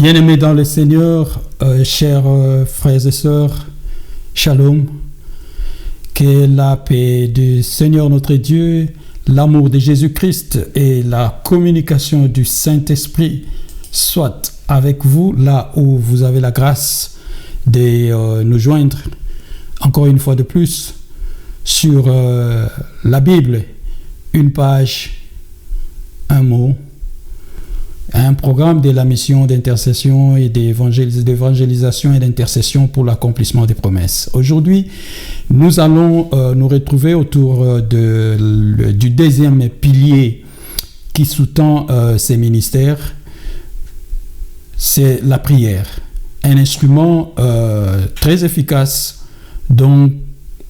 Bien-aimés dans le Seigneur, chers frères et sœurs, Shalom, que la paix du Seigneur notre Dieu, l'amour de Jésus-Christ et la communication du Saint-Esprit soient avec vous là où vous avez la grâce de nous joindre encore une fois de plus sur la Bible, une page, un mot, un programme de la mission d'intercession et d'évangélisation et d'intercession pour l'accomplissement des promesses. Aujourd'hui, nous allons nous retrouver autour du deuxième pilier qui sous-tend ces ministères, c'est la prière. Un instrument très efficace dont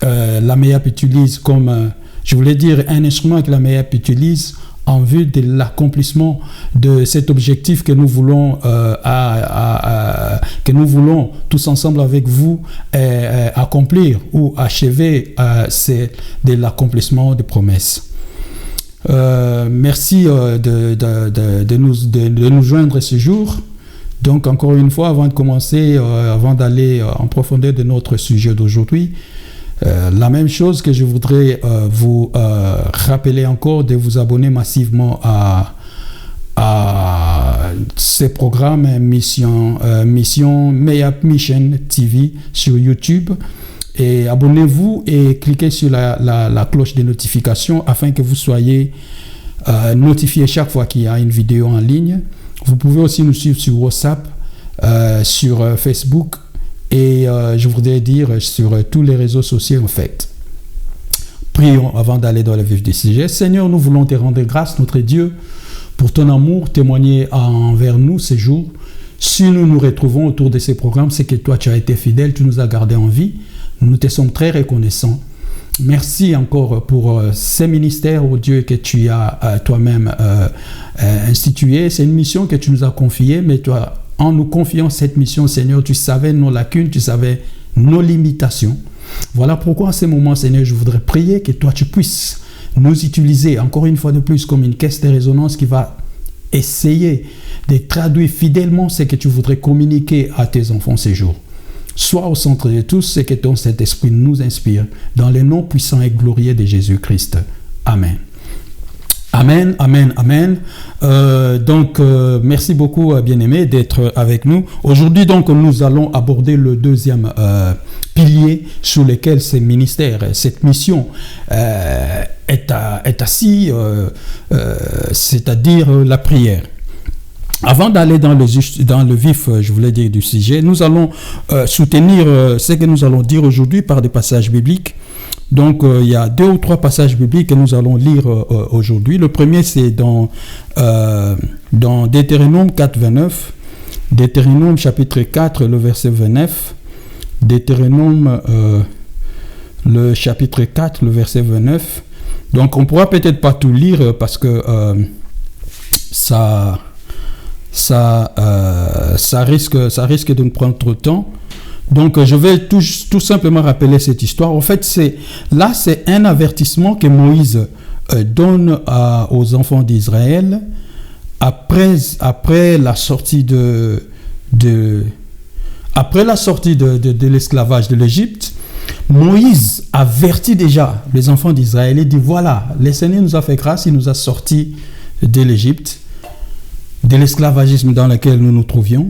la MEAP utilise comme, je voulais dire, un instrument que la MEAP utilise en vue de l'accomplissement de cet objectif que nous voulons tous ensemble avec vous accomplir ou achever, c'est de l'accomplissement des promesses. Merci de nous joindre ce jour. Donc encore une fois, avant de commencer, avant d'aller en profondeur de notre sujet d'aujourd'hui, la même chose que je voudrais vous rappeler encore, de vous abonner massivement à ces programmes Mission MEAP Mission TV sur YouTube, et abonnez-vous et cliquez sur la cloche de notification afin que vous soyez notifié chaque fois qu'il y a une vidéo en ligne. Vous pouvez aussi nous suivre sur WhatsApp, sur Facebook, et je voudrais dire sur tous les réseaux sociaux en fait. Prions avant d'aller dans le vif du sujet. Seigneur, nous voulons te rendre grâce, notre Dieu, pour ton amour témoigné envers nous ces jours. Si nous nous retrouvons autour de ces programmes, c'est que toi tu as été fidèle, tu nous as gardés en vie. Nous te sommes très reconnaissants. Merci encore pour ces ministères, oh Dieu, que tu as toi-même institué. C'est une mission que tu nous as confiée, mais toi, en nous confiant cette mission, Seigneur, tu savais nos lacunes, tu savais nos limitations. Voilà pourquoi en ce moment, Seigneur, je voudrais prier que toi, tu puisses nous utiliser encore une fois de plus comme une caisse de résonance qui va essayer de traduire fidèlement ce que tu voudrais communiquer à tes enfants ces jours. Sois au centre de tout ce que ton Saint-Esprit nous inspire, dans le nom puissant et glorieux de Jésus-Christ. Amen. Amen, amen, amen. Merci beaucoup, bien-aimés, d'être avec nous. Aujourd'hui, donc, nous allons aborder le deuxième pilier sur lequel ce ministère, cette mission est assis, c'est-à-dire la prière. Avant d'aller dans le vif, je voulais dire, du sujet, nous allons soutenir ce que nous allons dire aujourd'hui par des passages bibliques. Donc, il y a 2 ou 3 passages bibliques que nous allons lire aujourd'hui. Le premier, c'est dans Deutéronome 4, 29. Deutéronome chapitre 4, le verset 29. Deutéronome, le chapitre 4, le verset 29. Donc, on ne pourra peut-être pas tout lire parce que ça risque de nous prendre trop de temps. Donc, je vais tout simplement rappeler cette histoire. En fait, c'est un avertissement que Moïse donne aux enfants d'Israël après la sortie de l'esclavage de l'Égypte. Moïse avertit déjà les enfants d'Israël et dit, voilà, le Seigneur nous a fait grâce, il nous a sortis de l'Égypte, de l'esclavagisme dans lequel nous nous trouvions.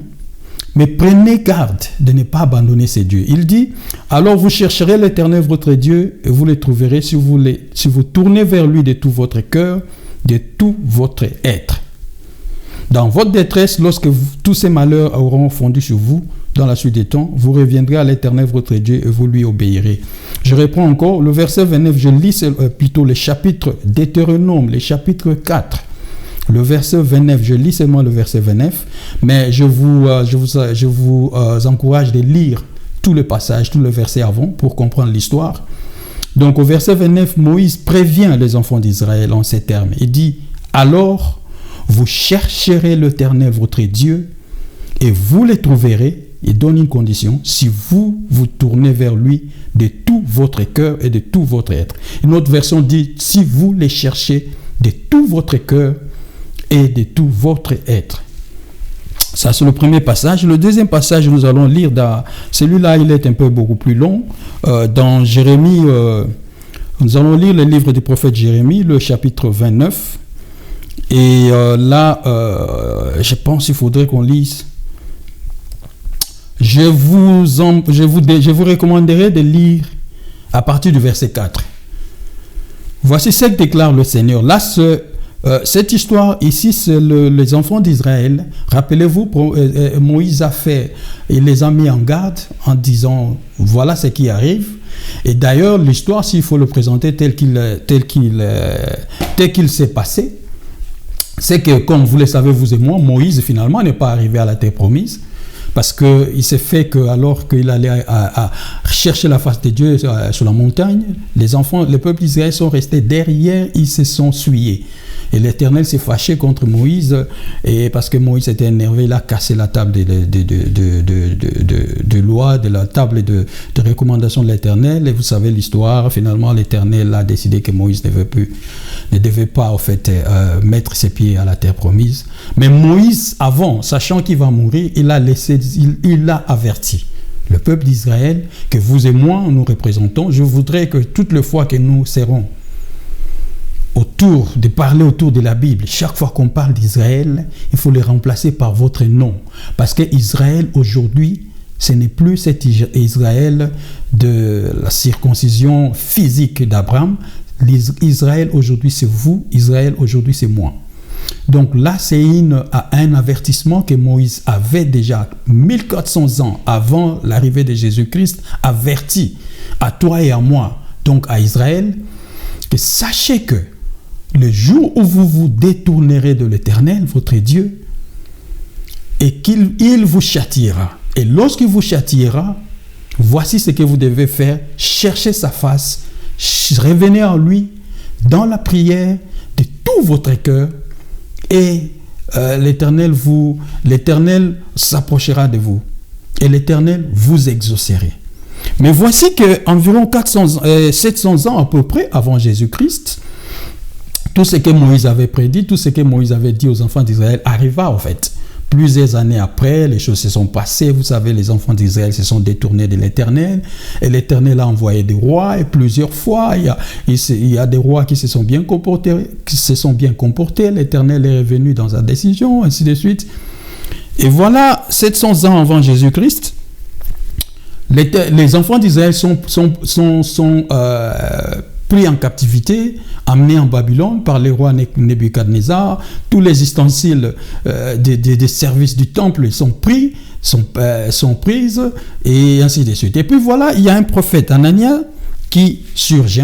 Mais prenez garde de ne pas abandonner ces dieux. Il dit, alors vous chercherez l'Éternel votre Dieu et vous le trouverez si vous tournez vers lui de tout votre cœur, de tout votre être. Dans votre détresse, lorsque tous ces malheurs auront fondu sur vous, dans la suite des temps, vous reviendrez à l'Éternel votre Dieu et vous lui obéirez. Je reprends encore le verset 29, je lis plutôt le chapitre Deutéronome, le chapitre 4. Le verset 29, je lis seulement le verset 29, mais je vous encourage de lire tout le passage, tout le verset avant pour comprendre l'histoire. Donc au verset 29, Moïse prévient les enfants d'Israël en ces termes. Il dit, alors vous chercherez l'Éternel votre Dieu et vous le trouverez. Il donne une condition, si vous vous tournez vers lui de tout votre cœur et de tout votre être. Une autre version dit, si vous les cherchez de tout votre cœur et de tout votre être. Ça, c'est le premier passage. Le deuxième passage, nous allons lire, celui-là, il est un peu beaucoup plus long, dans Jérémie, nous allons lire le livre du prophète Jérémie, le chapitre 29. Et là, je pense qu'il faudrait qu'on lise. Je vous recommanderai de lire à partir du verset 4. Voici ce que déclare le Seigneur. Là, cette histoire ici, c'est les enfants d'Israël. Rappelez-vous, Moïse il les a mis en garde en disant, voilà ce qui arrive. Et d'ailleurs, l'histoire, s'il faut le présenter tel qu'il s'est passé, c'est que, comme vous le savez, vous et moi, Moïse, finalement, n'est pas arrivé à la terre promise. Parce qu'il s'est fait que, alors qu'il allait à chercher la face de Dieu sur la montagne, le peuple d'Israël sont restés derrière, ils se sont essuyés. Et l'Éternel s'est fâché contre Moïse, et parce que Moïse était énervé, il a cassé la table de loi, de la table de recommandation de l'Éternel. Et vous savez l'histoire, finalement l'Éternel a décidé que Moïse ne devait pas en fait mettre ses pieds à la terre promise. Mais Moïse, avant, sachant qu'il va mourir, il a averti le peuple d'Israël que vous et moi nous représentons. Je voudrais que toutes les fois que nous serons parler autour de la Bible, chaque fois qu'on parle d'Israël, il faut le remplacer par votre nom. Parce que Israël aujourd'hui, ce n'est plus cet Israël de la circoncision physique d'Abraham. Israël aujourd'hui c'est vous, Israël aujourd'hui c'est moi. Donc là c'est un avertissement que Moïse avait déjà 1400 ans avant l'arrivée de Jésus-Christ, averti à toi et à moi, donc à Israël, que sachez que le jour où vous vous détournerez de l'Éternel, votre Dieu, et qu'il vous châtiera. Et lorsqu'il vous châtiera, voici ce que vous devez faire. Cherchez sa face, revenez en lui dans la prière de tout votre cœur, et l'Éternel s'approchera de vous, et l'Éternel vous exaucera. Mais voici qu'environ 700 ans à peu près avant Jésus-Christ, tout ce que Moïse avait prédit, tout ce que Moïse avait dit aux enfants d'Israël arriva en fait. Plusieurs années après, les choses se sont passées. Vous savez, les enfants d'Israël se sont détournés de l'Éternel. Et l'Éternel a envoyé des rois. Et plusieurs fois, il y a des rois qui se sont bien comportés. L'Éternel est revenu dans sa décision, ainsi de suite. Et voilà, 700 ans avant Jésus-Christ, les enfants d'Israël sont pris en captivité, amenés en Babylone par le roi Nebuchadnezzar. Tous les ustensiles des services du temple sont prises, et ainsi de suite. Et puis voilà, il y a un prophète, Anania, qui surgit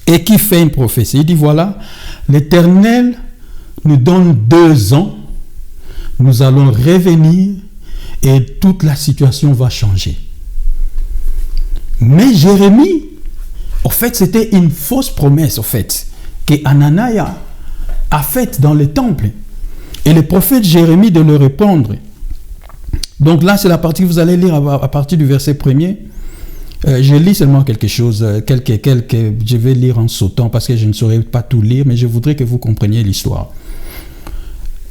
et qui fait une prophétie. Il dit, voilà, l'Éternel nous donne 2 ans, nous allons revenir et toute la situation va changer. Mais Jérémie, en fait, c'était une fausse promesse, en fait, que Anania a faite dans le temple. Et le prophète Jérémie de le répondre. Donc là, c'est la partie que vous allez lire à partir du verset 1er. Je lis seulement quelque chose, je vais lire en sautant parce que je ne saurais pas tout lire, mais je voudrais que vous compreniez l'histoire.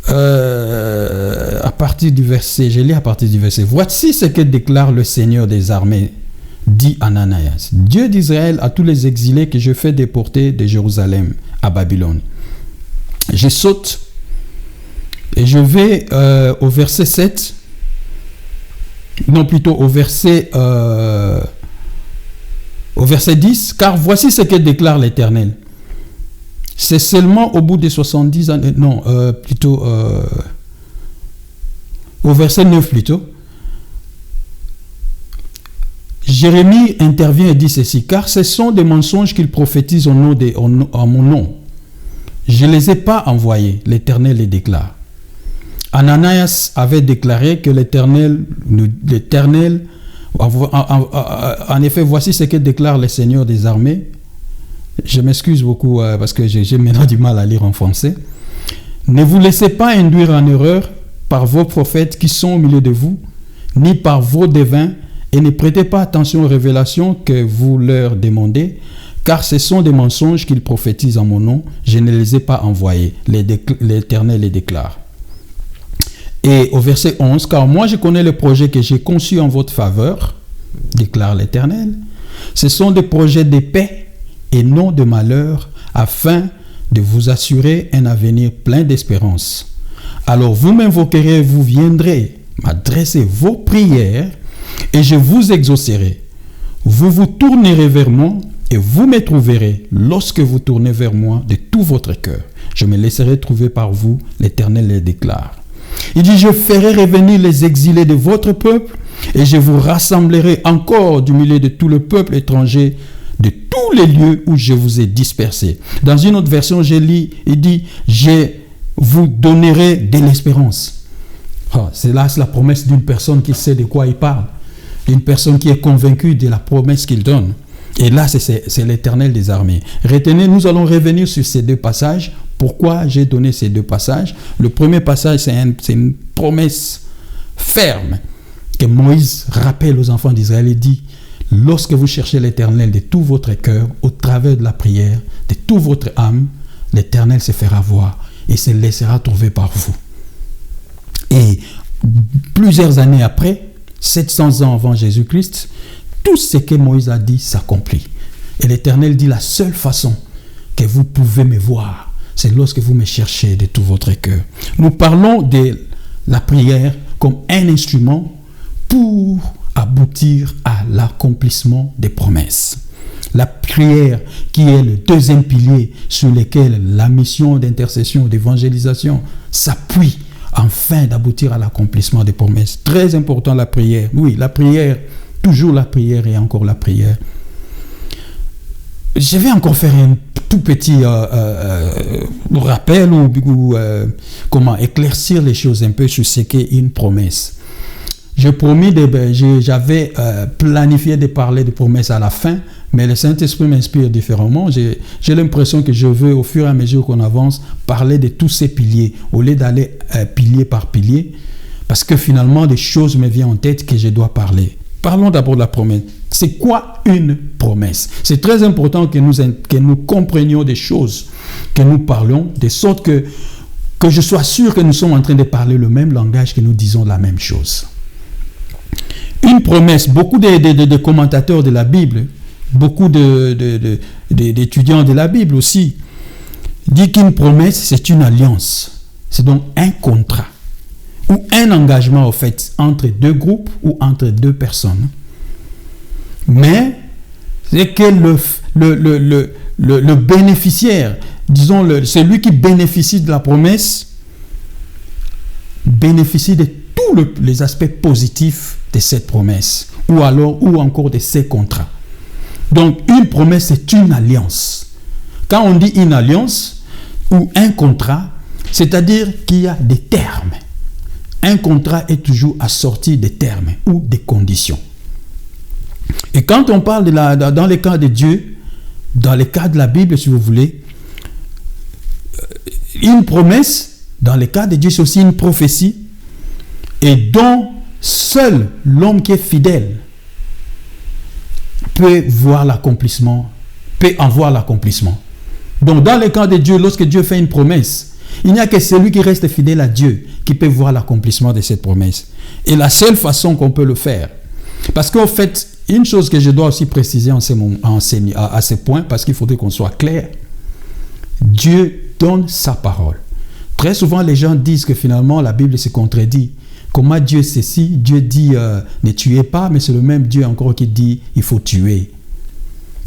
À partir du verset, je lis à partir du verset. Voici ce que déclare le Seigneur des armées, dit Ananias, Dieu d'Israël, à tous les exilés que je fais déporter de Jérusalem à Babylone. Je saute et je vais au verset 7, non plutôt au verset 10, car voici ce que déclare l'Éternel. C'est seulement au bout de 70 années, non, plutôt au verset 9 plutôt. Jérémie intervient et dit ceci, car ce sont des mensonges qu'ils prophétisent en mon nom. Je ne les ai pas envoyés, l'Éternel les déclare. Ananias avait déclaré que l'Éternel, en effet, voici ce que déclare le Seigneur des armées. Je m'excuse beaucoup parce que j'ai maintenant du mal à lire en français. Ne vous laissez pas induire en erreur par vos prophètes qui sont au milieu de vous, ni par vos devins, et ne prêtez pas attention aux révélations que vous leur demandez, car ce sont des mensonges qu'ils prophétisent en mon nom. Je ne les ai pas envoyés. L'Éternel les déclare. Et au verset 11, « Car moi je connais les projets que j'ai conçus en votre faveur, déclare l'Éternel. Ce sont des projets de paix et non de malheur, afin de vous assurer un avenir plein d'espérance. Alors vous m'invoquerez, vous viendrez m'adresser vos prières et je vous exaucerai. Vous vous tournerez vers moi et vous me trouverez lorsque vous tournez vers moi de tout votre cœur. Je me laisserai trouver par vous, l'Éternel le déclare. » Il dit, « Je ferai revenir les exilés de votre peuple et je vous rassemblerai encore du milieu de tout le peuple étranger, de tous les lieux où je vous ai dispersés. » Dans une autre version, je lis, il dit, « Je vous donnerai de l'espérance. » C'est là la promesse d'une personne qui sait de quoi il parle. Une personne qui est convaincue de la promesse qu'il donne. Et là, c'est l'Éternel des armées. Retenez, nous allons revenir sur ces deux passages. Pourquoi j'ai donné ces deux passages? Le premier passage, c'est une promesse ferme que Moïse rappelle aux enfants d'Israël. Il dit, « Lorsque vous cherchez l'Éternel de tout votre cœur, au travers de la prière, de toute votre âme, l'Éternel se fera voir et se laissera trouver par vous. » Et plusieurs années après, 700 ans avant Jésus-Christ, tout ce que Moïse a dit s'accomplit. Et l'Éternel dit, la seule façon que vous pouvez me voir, c'est lorsque vous me cherchez de tout votre cœur. Nous parlons de la prière comme un instrument pour aboutir à l'accomplissement des promesses. La prière qui est le deuxième pilier sur lequel la mission d'intercession, d'évangélisation s'appuie afin d'aboutir à l'accomplissement des promesses. Très important la prière. Oui, la prière, toujours la prière et encore la prière. Je vais encore faire un tout petit rappel ou comment éclaircir les choses un peu sur ce qu'est une promesse. J'avais planifié de parler de promesses à la fin, mais le Saint-Esprit m'inspire différemment. J'ai l'impression que je veux, au fur et à mesure qu'on avance, parler de tous ces piliers, au lieu d'aller pilier par pilier, parce que finalement, des choses me viennent en tête que je dois parler. Parlons d'abord de la promesse. C'est quoi une promesse? C'est très important que nous comprenions des choses, que nous parlons, de sorte que je sois sûr que nous sommes en train de parler le même langage, que nous disons la même chose. Une promesse, beaucoup de commentateurs de la Bible, beaucoup d'étudiants de la Bible aussi, disent qu'une promesse, c'est une alliance. C'est donc un contrat ou un engagement, au fait, entre deux groupes ou entre deux personnes. Mais c'est que le bénéficiaire, disons, celui qui bénéficie de la promesse, bénéficie de tous les aspects positifs de cette promesse, ou encore de ces contrats. Donc, une promesse, c'est une alliance. Quand on dit une alliance ou un contrat, c'est-à-dire qu'il y a des termes. Un contrat est toujours assorti des termes ou des conditions. Et quand on parle dans le cas de Dieu, dans le cas de la Bible, si vous voulez, une promesse, dans le cas de Dieu, c'est aussi une prophétie, et dont seul l'homme qui est fidèle peut voir l'accomplissement, peut en voir l'accomplissement. Donc, dans le cas de Dieu, lorsque Dieu fait une promesse, il n'y a que celui qui reste fidèle à Dieu qui peut voir l'accomplissement de cette promesse. Et la seule façon qu'on peut le faire, parce qu'en fait, une chose que je dois aussi préciser à ce point, parce qu'il faudrait qu'on soit clair, Dieu donne sa parole. Très souvent, les gens disent que finalement, la Bible se contredit. Comment Dieu ceci? Dieu dit ne tuez pas, mais c'est le même Dieu encore qui dit il faut tuer.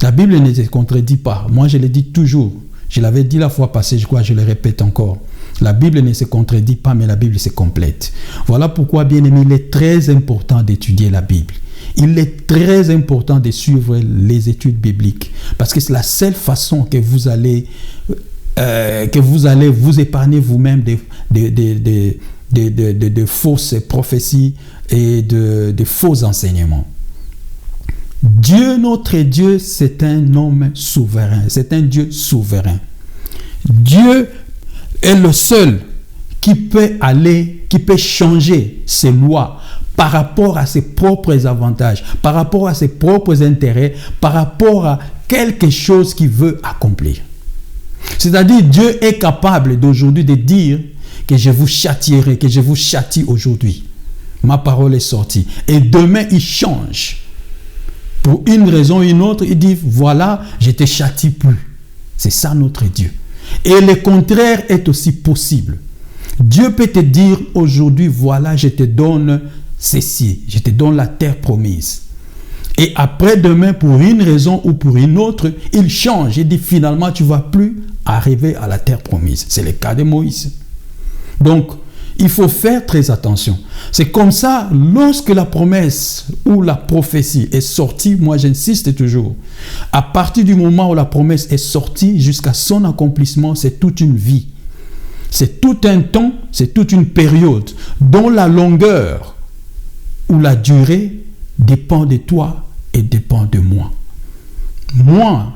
La Bible ne se contredit pas. Moi, je le dis toujours. Je l'avais dit la fois passée, je crois, je le répète encore. La Bible ne se contredit pas, mais la Bible se complète. Voilà pourquoi, bien aimé, il est très important d'étudier la Bible. Il est très important de suivre les études bibliques, parce que c'est la seule façon que vous allez vous épargner vous-même de fausses prophéties et de faux enseignements. Dieu, notre Dieu, c'est un homme souverain. C'est un Dieu souverain. Dieu est le seul qui peut changer ses lois par rapport à ses propres avantages, par rapport à ses propres intérêts, par rapport à quelque chose qu'il veut accomplir. C'est-à-dire, Dieu est capable d'aujourd'hui de dire que je vous châtierai, que je vous châtie aujourd'hui. Ma parole est sortie. Et demain, il change. Pour une raison ou une autre, il dit, voilà, je ne te châtie plus. C'est ça notre Dieu. Et le contraire est aussi possible. Dieu peut te dire aujourd'hui, voilà, je te donne ceci, je te donne la terre promise. Et après-demain, pour une raison ou pour une autre, il change. Il dit finalement, tu ne vas plus arriver à la terre promise. C'est le cas de Moïse. Donc, il faut faire très attention. C'est comme ça, lorsque la promesse ou la prophétie est sortie, moi j'insiste toujours, à partir du moment où la promesse est sortie jusqu'à son accomplissement, c'est toute une vie. C'est tout un temps, c'est toute une période dont la longueur ou la durée dépend de toi et dépend de moi. Moi,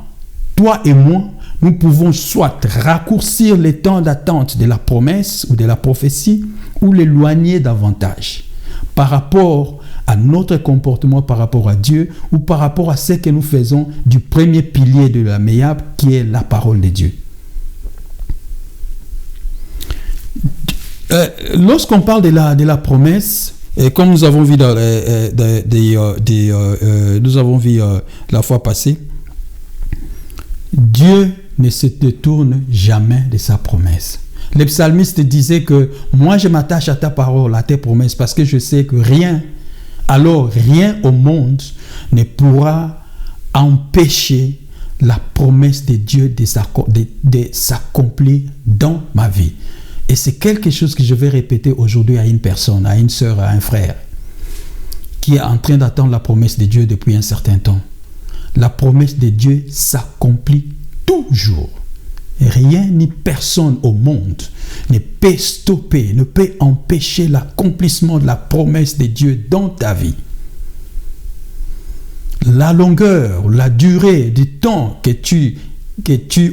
toi et moi, nous pouvons soit raccourcir le temps d'attente de la promesse ou de la prophétie ou l'éloigner davantage par rapport à notre comportement par rapport à Dieu ou par rapport à ce que nous faisons du premier pilier de la MEAP qui est la parole de Dieu. Lorsqu'on parle de la promesse, et comme nous avons vu, nous avons vu la fois passée, Dieu ne se détourne jamais de sa promesse. Le psalmiste disait que moi je m'attache à ta parole, à tes promesses, parce que je sais que rien au monde ne pourra empêcher la promesse de Dieu de s'accomplir dans ma vie. Et c'est quelque chose que je vais répéter aujourd'hui à une personne, à une sœur, à un frère, qui est en train d'attendre la promesse de Dieu depuis un certain temps. La promesse de Dieu s'accomplit toujours. Rien ni personne au monde ne peut stopper, ne peut empêcher l'accomplissement de la promesse de Dieu dans ta vie. La longueur, la durée du temps que tu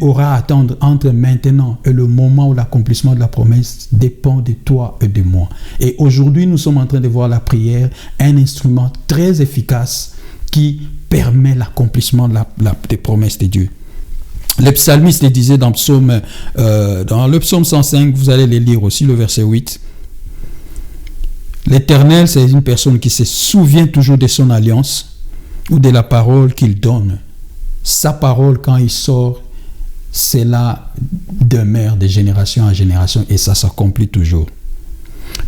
auras à attendre entre maintenant et le moment où l'accomplissement de la promesse dépend de toi et de moi. Et aujourd'hui, nous sommes en train de voir la prière, un instrument très efficace qui permet l'accomplissement des promesses de Dieu. Le psalmiste le disait dans le psaume 105, vous allez le lire aussi, le verset 8. L'Éternel, c'est une personne qui se souvient toujours de son alliance ou de la parole qu'il donne. Sa parole, quand il sort, cela demeure de génération en génération et ça s'accomplit toujours.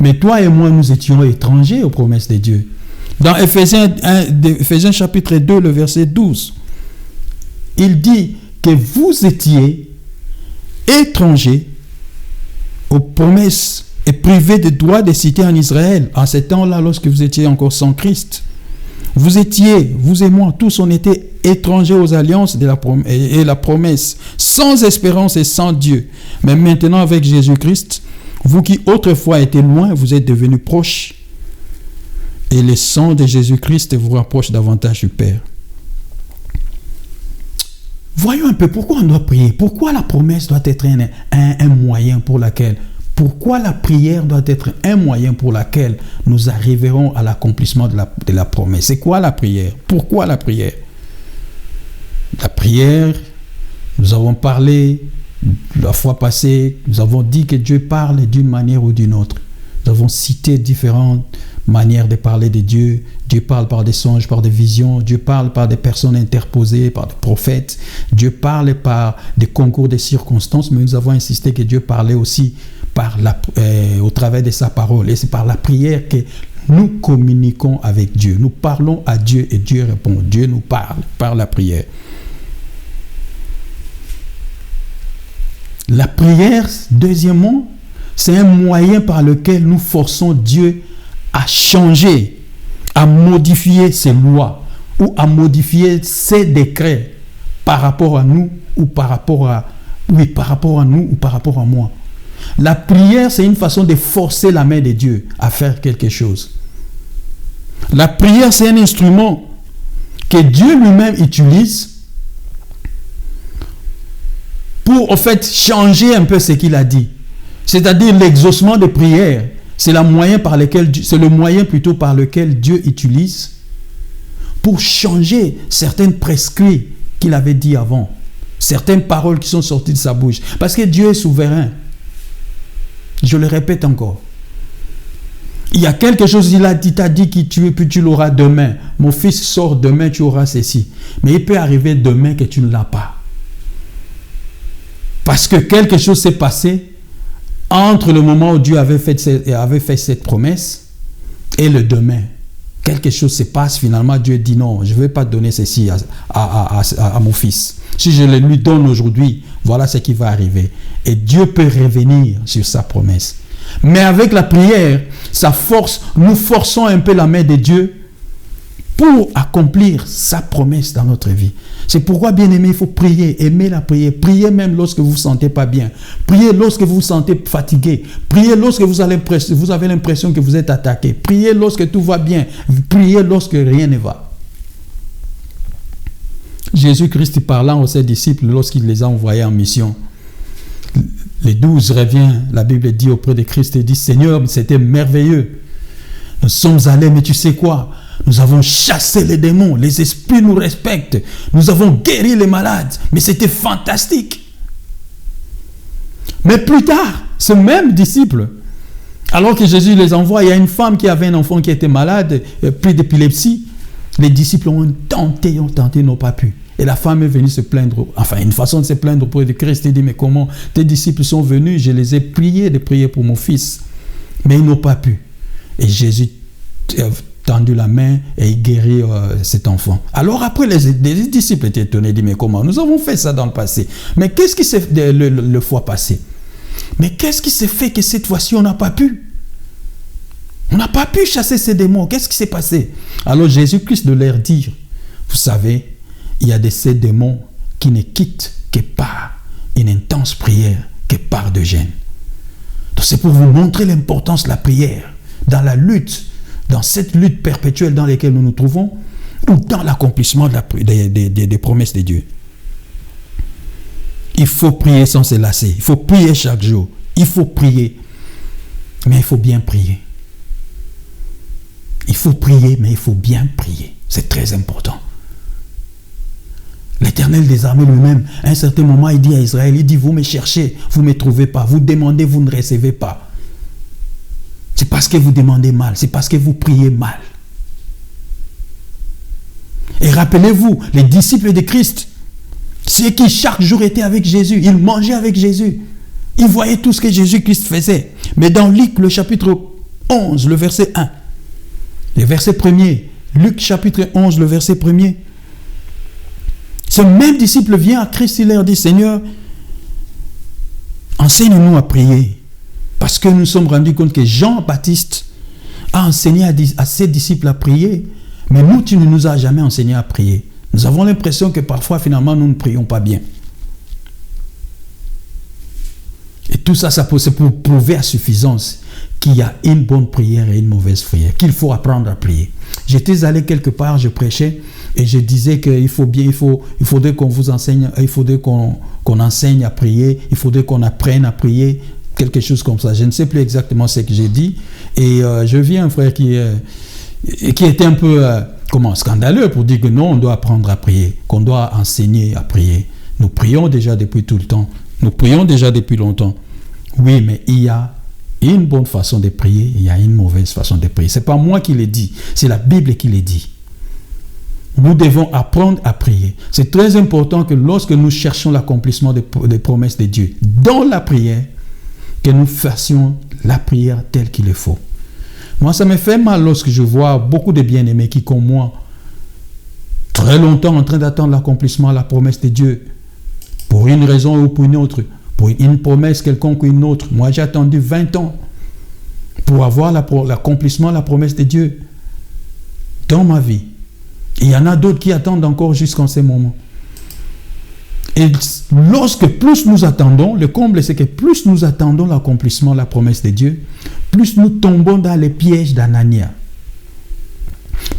Mais toi et moi, nous étions étrangers aux promesses de Dieu. Dans Éphésiens chapitre 2, le verset 12, il dit que vous étiez étrangers aux promesses et privés de droit de cité en Israël, en ce temps-là, lorsque vous étiez encore sans Christ. Vous et moi, tous, on était étrangers aux alliances et la promesse, sans espérance et sans Dieu. Mais maintenant, avec Jésus-Christ, vous qui autrefois étiez loin, vous êtes devenus proches. Et le sang de Jésus-Christ vous rapproche davantage du Père. Voyons un peu pourquoi on doit prier. Pourquoi la promesse doit être un moyen pour laquelle... Pourquoi la prière doit être un moyen pour lequel nous arriverons à l'accomplissement de la promesse? C'est quoi la prière? Pourquoi la prière? La prière, nous avons parlé la fois passée, nous avons dit que Dieu parle d'une manière ou d'une autre. Nous avons cité différentes manières de parler de Dieu. Dieu parle par des songes, par des visions. Dieu parle par des personnes interposées, par des prophètes. Dieu parle par des concours de circonstances, mais nous avons insisté que Dieu parlait aussi au travers de sa parole. Et c'est par la prière que nous communiquons avec Dieu. Nous parlons à Dieu et Dieu répond. Dieu nous parle par la prière. La prière, deuxièmement, c'est un moyen par lequel nous forçons Dieu à changer, à modifier ses lois ou à modifier ses décrets par rapport à nous ou par rapport à nous ou par rapport à moi. La prière, c'est une façon de forcer la main de Dieu à faire quelque chose. La prière, c'est un instrument que Dieu lui-même utilise pour, en fait, changer un peu ce qu'il a dit. C'est-à-dire l'exaucement de prière. C'est le moyen par lequel Dieu utilise pour changer certaines prescrits qu'il avait dit avant. Certaines paroles qui sont sorties de sa bouche. Parce que Dieu est souverain. Je le répète encore. Il y a quelque chose, il t'a dit que tu l'auras demain. Mon fils, sort demain, tu auras ceci. Mais il peut arriver demain que tu ne l'as pas. Parce que quelque chose s'est passé entre le moment où Dieu avait fait cette promesse et le demain. Quelque chose se passe, finalement, Dieu dit non, je ne vais pas donner ceci à mon fils. Si je le lui donne aujourd'hui, voilà ce qui va arriver. Et Dieu peut revenir sur sa promesse. Mais avec la prière, nous forçons un peu la main de Dieu pour accomplir sa promesse dans notre vie. C'est pourquoi, bien aimé, il faut prier, aimer la prière. Priez même lorsque vous ne vous sentez pas bien. Priez lorsque vous vous sentez fatigué. Priez lorsque vous avez l'impression que vous êtes attaqué. Priez lorsque tout va bien. Priez lorsque rien ne va. Jésus-Christ parlant aux ses disciples lorsqu'il les a envoyés en mission. Les 12 reviennent, la Bible dit auprès de Christ et dit, Seigneur, c'était merveilleux. Nous sommes allés, mais tu sais quoi? Nous avons chassé les démons, les esprits nous respectent. Nous avons guéri les malades, mais c'était fantastique. Mais plus tard, ce même disciple, alors que Jésus les envoie, il y a une femme qui avait un enfant qui était malade, pris d'épilepsie. Les disciples ont tenté, n'ont pas pu. Et la femme est venue se plaindre, enfin une façon de se plaindre auprès de Christ. Elle dit, mais comment tes disciples sont venus, je les ai priés de prier pour mon fils, mais ils n'ont pas pu. Et Jésus a tendu la main et il guérit cet enfant. Alors après, les disciples étaient étonnés, ils disent, mais comment? Nous avons fait ça dans le passé. Mais qu'est-ce qui s'est fait le fois passé? Mais qu'est-ce qui s'est fait que cette fois-ci on n'a pas pu? On n'a pas pu chasser ces démons. Qu'est-ce qui s'est passé? Alors Jésus-Christ de leur dire, vous savez, il y a ces démons qui ne quittent que par une intense prière, que par de jeûne. Donc c'est pour vous montrer l'importance de la prière dans la lutte, dans cette lutte perpétuelle dans laquelle nous nous trouvons, ou dans l'accomplissement des promesses de Dieu. Il faut prier sans se lasser. Il faut prier chaque jour. Il faut prier. Mais il faut bien prier. Il faut prier, mais il faut bien prier. C'est très important. L'Éternel des armées lui-même, à un certain moment, il dit à Israël, il dit, vous me cherchez, vous ne me trouvez pas. Vous demandez, vous ne recevez pas. C'est parce que vous demandez mal. C'est parce que vous priez mal. Et rappelez-vous, les disciples de Christ, ceux qui chaque jour étaient avec Jésus, ils mangeaient avec Jésus. Ils voyaient tout ce que Jésus-Christ faisait. Mais dans Luc, le chapitre 11, le verset 1, le verset 1er, Luc chapitre 11, le verset 1er, ce même disciple vient à Christ, il leur dit, Seigneur, enseigne-nous à prier. Parce que nous sommes rendus compte que Jean-Baptiste a enseigné à ses disciples à prier, mais nous, tu ne nous as jamais enseigné à prier. Nous avons l'impression que parfois, finalement, nous ne prions pas bien. Et tout ça, c'est pour prouver à suffisance qu'il y a une bonne prière et une mauvaise prière, qu'il faut apprendre à prier. J'étais allé quelque part, je prêchais, et je disais qu'il faudrait qu'on vous enseigne, il faudrait qu'on enseigne à prier, il faudrait qu'on apprenne à prier, quelque chose comme ça. Je ne sais plus exactement ce que j'ai dit. Et je vis un frère qui était un peu scandaleux pour dire que non, on doit apprendre à prier, qu'on doit enseigner à prier. Nous prions déjà depuis tout le temps. Nous prions déjà depuis longtemps. Oui, mais il y a une bonne façon de prier, il y a une mauvaise façon de prier. Ce n'est pas moi qui l'ai dit, c'est la Bible qui l'a dit. Nous devons apprendre à prier. C'est très important que lorsque nous cherchons l'accomplissement des promesses de Dieu, dans la prière, que nous fassions la prière telle qu'il le faut. Moi, ça me fait mal lorsque je vois beaucoup de bien-aimés qui, comme moi, très longtemps en train d'attendre l'accomplissement, la promesse de Dieu, pour une raison ou pour une autre, pour une promesse quelconque ou une autre. Moi, j'ai attendu 20 ans pour avoir l'accomplissement, la promesse de Dieu dans ma vie. Et il y en a d'autres qui attendent encore jusqu'en ces moments. Et lorsque plus nous attendons, le comble c'est que plus nous attendons l'accomplissement, la promesse de Dieu, plus nous tombons dans les pièges d'Anania.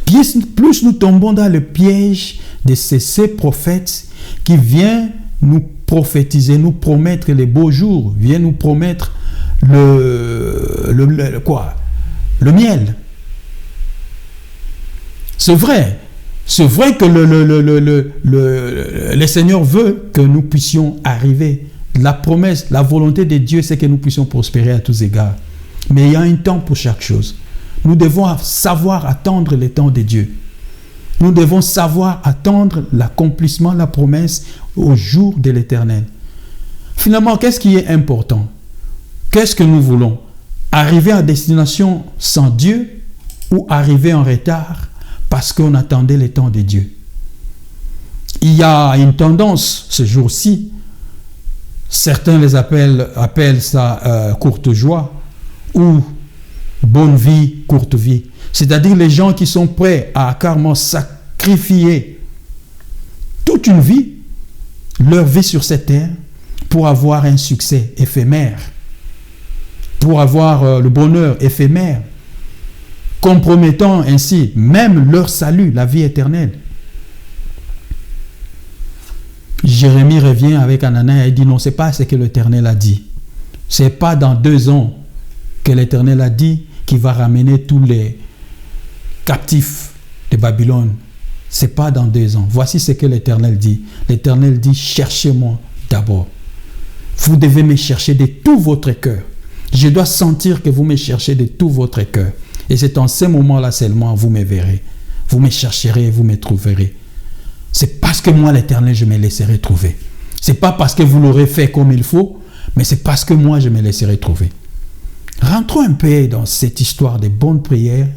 Plus nous tombons dans le piège de ces prophètes qui viennent nous prophétiser, nous promettre les beaux jours, viennent nous promettre le miel. C'est vrai. C'est vrai que le Seigneur veut que nous puissions arriver la promesse, la volonté de Dieu, c'est que nous puissions prospérer à tous égards. Mais il y a un temps pour chaque chose. Nous devons savoir attendre le temps de Dieu. Nous devons savoir attendre l'accomplissement de la promesse au jour de l'Éternel. Finalement, qu'est-ce qui est important? Qu'est-ce que nous voulons? Arriver à destination sans Dieu ou arriver en retard parce qu'on attendait le temps de Dieu? Il y a une tendance ce jour-ci, certains les appellent ça courte joie ou bonne vie, courte vie. C'est-à-dire les gens qui sont prêts à carrément sacrifier toute une vie, leur vie sur cette terre, pour avoir un succès éphémère, pour avoir le bonheur éphémère, compromettant ainsi même leur salut, la vie éternelle. Jérémie revient avec Anania et dit non, c'est pas ce que l'Éternel a dit. C'est pas dans 2 ans que l'Éternel a dit qu'il va ramener tous les captifs de Babylone. C'est pas dans 2 ans. Voici ce que l'Éternel dit. L'Éternel dit, cherchez-moi d'abord. Vous devez me chercher de tout votre cœur. Je dois sentir que vous me cherchez de tout votre cœur. Et c'est en ce moment-là seulement vous me verrez. Vous me chercherez et vous me trouverez. C'est parce que moi, l'Éternel, je me laisserai trouver. C'est pas parce que vous l'aurez fait comme il faut, mais c'est parce que moi, je me laisserai trouver. Rentrons un peu dans cette histoire de bonnes prières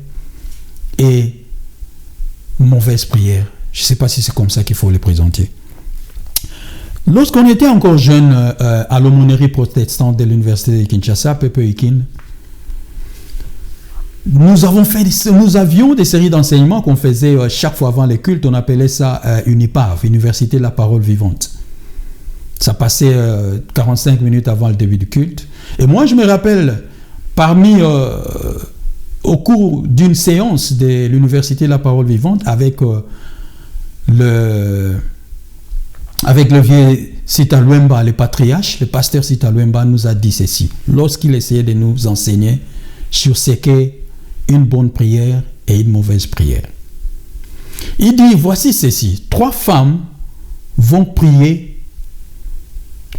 et mauvaises prières. Je ne sais pas si c'est comme ça qu'il faut les présenter. Lorsqu'on était encore jeune à l'aumônerie protestante de l'université de Kinshasa, Pepeikin, nous avions des séries d'enseignements qu'on faisait chaque fois avant les cultes. On appelait ça UNIPAV, Université de la Parole Vivante. Ça passait 45 minutes avant le début du culte. Et moi, je me rappelle, au cours d'une séance de l'Université de la Parole Vivante, avec le vieux Sita Luemba, le patriarche, le pasteur Sita Luemba nous a dit ceci, lorsqu'il essayait de nous enseigner sur ce qu'est une bonne prière et une mauvaise prière. Il dit, voici ceci, 3 femmes vont prier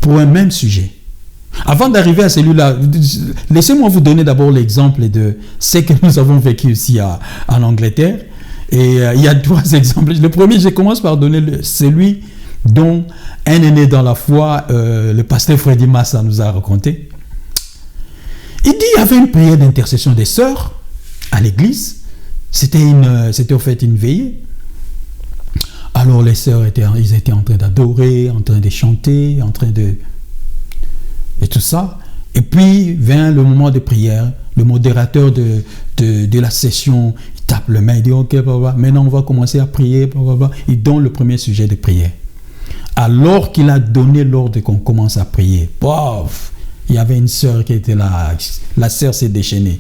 pour un même sujet. Avant d'arriver à celui-là, laissez-moi vous donner d'abord l'exemple de ce que nous avons vécu ici en Angleterre. Et il y a 3 exemples. Le premier, je commence par donner celui dont un aîné dans la foi, le pasteur Freddy Massa nous a raconté. Il dit, il y avait une prière d'intercession des sœurs à l'église. C'était en fait une veillée. Alors les sœurs étaient en train d'adorer, en train de chanter, en train de tout ça. Et puis vient le moment de prière. Le modérateur de la session, il tape le main, il dit ok papa, maintenant on va commencer à prier, papa. Il donne le premier sujet de prière. Alors qu'il a donné l'ordre qu'on commence à prier, pof, il y avait une sœur qui était là. La sœur s'est déchaînée.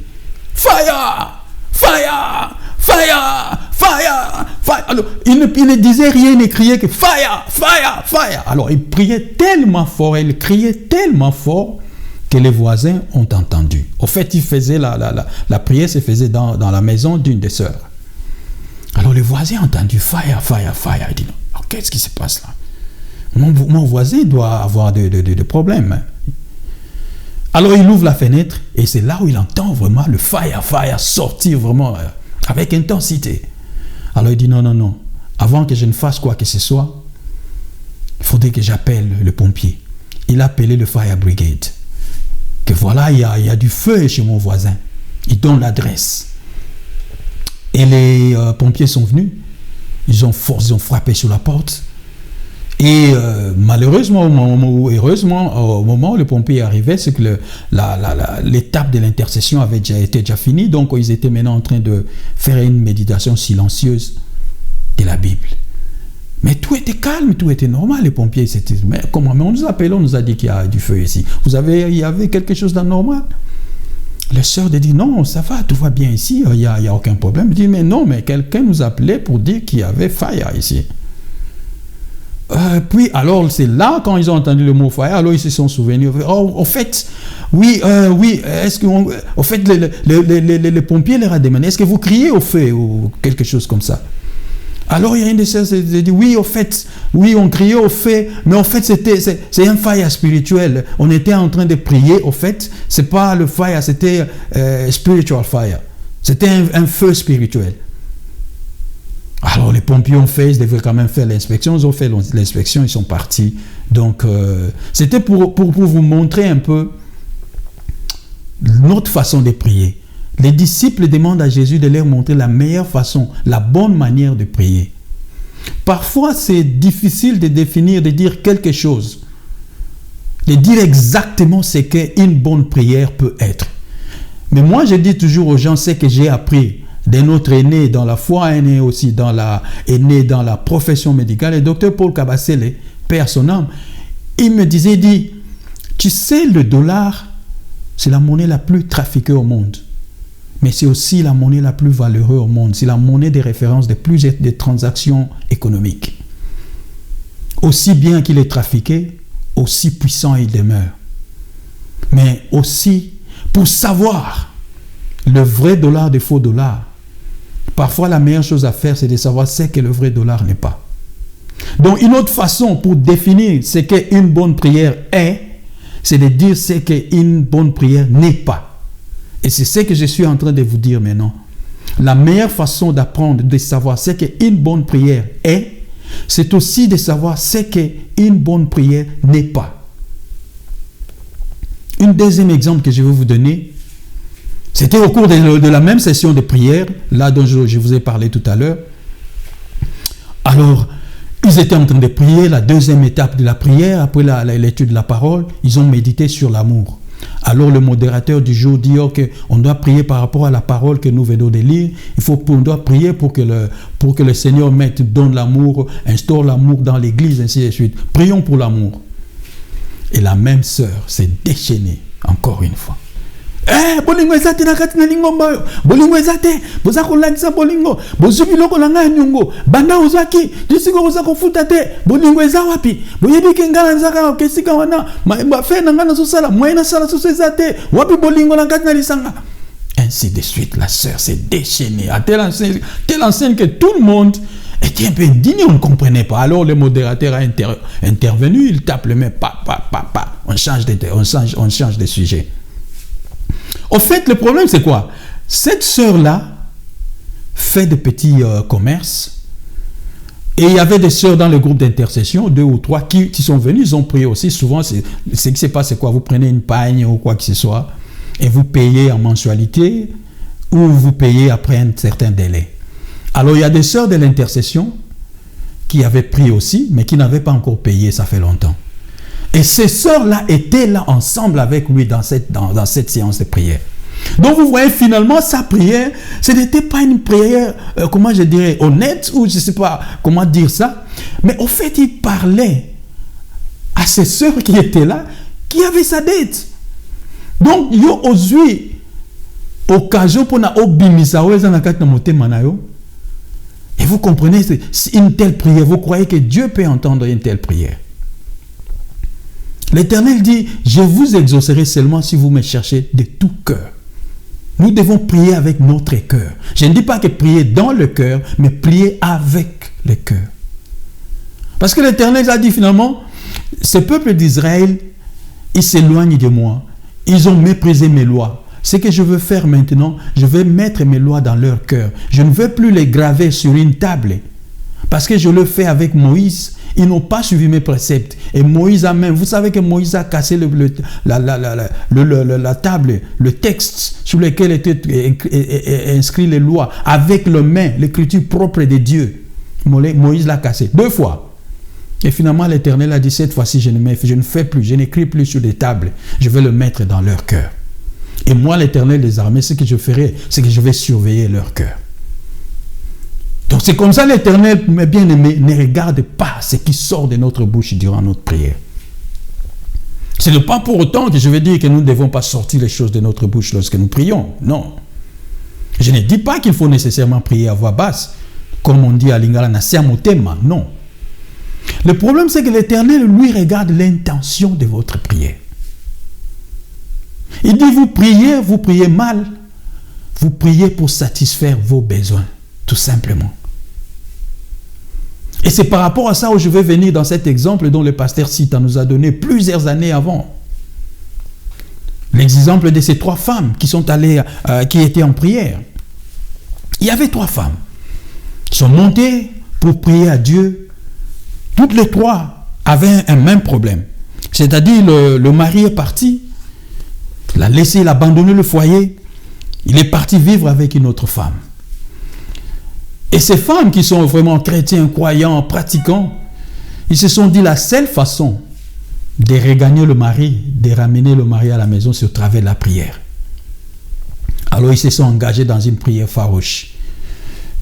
Fire! Fire! Fire! Fire! Fire! Alors, il ne disait rien, il ne criait que fire! Fire! Fire! Alors, il priait tellement fort, il criait tellement fort que les voisins ont entendu. Au fait, il faisait la prière se faisait dans la maison d'une des sœurs. Alors, les voisins ont entendu fire! Fire! Fire! Il dit non, alors, qu'est-ce qui se passe là? Mon voisin doit avoir des problèmes. Alors il ouvre la fenêtre et c'est là où il entend vraiment le fire sortir vraiment avec intensité. Alors il dit non, avant que je ne fasse quoi que ce soit, il faudrait que j'appelle le pompier. Il a appelé le fire brigade. Que voilà, il y a du feu chez mon voisin. Il donne l'adresse. Et les pompiers sont venus. Ils ont frappé sur la porte. Et malheureusement, au moment où le pompier est arrivé, c'est que l'étape de l'intercession avait déjà finie. Donc, ils étaient maintenant en train de faire une méditation silencieuse de la Bible. Mais tout était calme, tout était normal. Les pompiers, mais comment? Mais on nous appelle, on nous a dit qu'il y a du feu ici. Il y avait quelque chose d'anormal? La sœur dit non, ça va, tout va bien ici, il n'y a aucun problème. Elle dit mais non, mais quelqu'un nous appelait pour dire qu'il y avait fire ici. Puis alors c'est là quand ils ont entendu le mot fire, alors ils se sont souvenus. Oh, au fait, oui, est-ce que au fait les pompiers leur a demandé est-ce que vous criez au feu ou quelque chose comme ça. Alors il y a une des sœurs qui dit, oui, au fait, oui, on criait au fait, mais en fait, c'est un fire spirituel. On était en train de prier, au fait, c'est pas le fire, c'était spiritual fire. C'était un feu spirituel. Alors les pompiers ont fait, ils devaient quand même faire l'inspection, ils ont fait l'inspection, ils sont partis. Donc c'était pour vous montrer un peu notre façon de prier. Les disciples demandent à Jésus de leur montrer la meilleure façon, la bonne manière de prier. Parfois, c'est difficile de définir, de dire quelque chose, de dire exactement ce qu'une bonne prière peut être. Mais moi, je dis toujours aux gens ce que j'ai appris de notre aîné dans la foi, aîné aussi dans la profession médicale, le docteur Paul Kabasele, paix à son âme. Il me disait, tu sais, le dollar, c'est la monnaie la plus trafiquée au monde. Mais c'est aussi la monnaie la plus valeureuse au monde. C'est la monnaie de référence de plusieurs des transactions économiques. Aussi bien qu'il est trafiqué, aussi puissant il demeure. Mais aussi, pour savoir le vrai dollar des faux dollars, parfois la meilleure chose à faire, c'est de savoir ce que le vrai dollar n'est pas. Donc, une autre façon pour définir ce qu'une bonne prière est, c'est de dire ce qu'une bonne prière n'est pas. Et c'est ce que je suis en train de vous dire maintenant. La meilleure façon d'apprendre, de savoir ce qu'une bonne prière est, c'est aussi de savoir ce qu'une bonne prière n'est pas. Un deuxième exemple que je vais vous donner, c'était au cours de la même session de prière, là dont je vous ai parlé tout à l'heure. Alors, ils étaient en train de prier, la deuxième étape de la prière, après l'étude de la parole, ils ont médité sur l'amour. Alors le modérateur du jour dit qu'on doit prier par rapport à la parole que nous venons de lire. On doit prier pour que le Seigneur donne l'amour, instaure l'amour dans l'église, ainsi de suite. Prions pour l'amour. Et la même sœur s'est déchaînée, encore une fois. Bolingo ezate na kati na lingomba yo. Bolingo ezate, boza kolakisa bolingo. Bozubi loko na ngai nyongo. Banda ozaki, disiko boza kofuta te. Bolingo eza wapi? Boyebi ke ngala nzaka kesika wana. Ba fe na ngana sosala, moyena sala soso ezate. Wapi bolingo na kati na lisanga. Ainsi de suite, la sœur s'est déchaînée à telle enseigne que tout le monde était un peu indigné, on ne comprenait pas. Alors le modérateur a intervenu, il tape le main, on change de sujet. Au fait, le problème, c'est quoi? Cette sœur-là fait des petits commerces. Et il y avait des sœurs dans le groupe d'intercession, 2 ou 3, qui sont venues, ils ont prié aussi. Souvent, ce qui se passe, c'est quoi? Vous prenez une pagne ou quoi que ce soit, et vous payez en mensualité, ou vous payez après un certain délai. Alors, il y a des sœurs de l'intercession qui avaient prié aussi, mais qui n'avaient pas encore payé, ça fait longtemps. Et ces sœurs-là étaient là ensemble avec lui dans cette séance de prière. Donc vous voyez, finalement, sa prière, ce n'était pas une prière, comment je dirais, honnête, ou je ne sais pas comment dire ça, mais au fait, il parlait à ces sœurs qui étaient là, qui avaient sa dette. Donc, yo ozui, occasion pour na obimisa weza na kati na motema na yo. Et vous comprenez, c'est une telle prière, vous croyez que Dieu peut entendre une telle prière. L'Éternel dit, je vous exaucerai seulement si vous me cherchez de tout cœur. Nous devons prier avec notre cœur. Je ne dis pas que prier dans le cœur, mais prier avec le cœur. Parce que l'Éternel a dit finalement, ce peuple d'Israël, ils s'éloignent de moi. Ils ont méprisé mes lois. Ce que je veux faire maintenant, je vais mettre mes lois dans leur cœur. Je ne veux plus les graver sur une table. Parce que je le fais avec Moïse. Ils n'ont pas suivi mes préceptes. Et Moïse a même, vous savez que Moïse a cassé la table, le texte sur lequel étaient inscrits les lois, avec les mains, l'écriture propre de Dieu. Moïse l'a cassé 2 fois. Et finalement, l'Éternel a dit, cette fois-ci, je ne fais plus, je n'écris plus sur des tables. Je vais le mettre dans leur cœur. Et moi, l'Éternel des armées, ce que je ferai, c'est que je vais surveiller leur cœur. Donc c'est comme ça l'Éternel, mes bien-aimés, ne regarde pas ce qui sort de notre bouche durant notre prière. Ce n'est pas pour autant que je vais dire que nous ne devons pas sortir les choses de notre bouche lorsque nous prions. Non. Je ne dis pas qu'il faut nécessairement prier à voix basse, comme on dit à Lingala, na siamotema. Non. Le problème, c'est que l'Éternel, lui, regarde l'intention de votre prière. Il dit, vous priez mal. Vous priez pour satisfaire vos besoins, tout simplement. Et c'est par rapport à ça où je vais venir dans cet exemple dont le pasteur Sita nous a donné plusieurs années avant. L'exemple de ces 3 femmes qui sont allées, qui étaient en prière. Il y avait 3 femmes qui sont montées pour prier à Dieu. Toutes les 3 avaient un même problème. C'est-à-dire le mari est parti, il a laissé, il a abandonné le foyer, il est parti vivre avec une autre femme. Et ces femmes qui sont vraiment chrétiens, croyants, pratiquants, ils se sont dit la seule façon de regagner le mari, de ramener le mari à la maison, c'est au travers de la prière. Alors ils se sont engagés dans une prière farouche.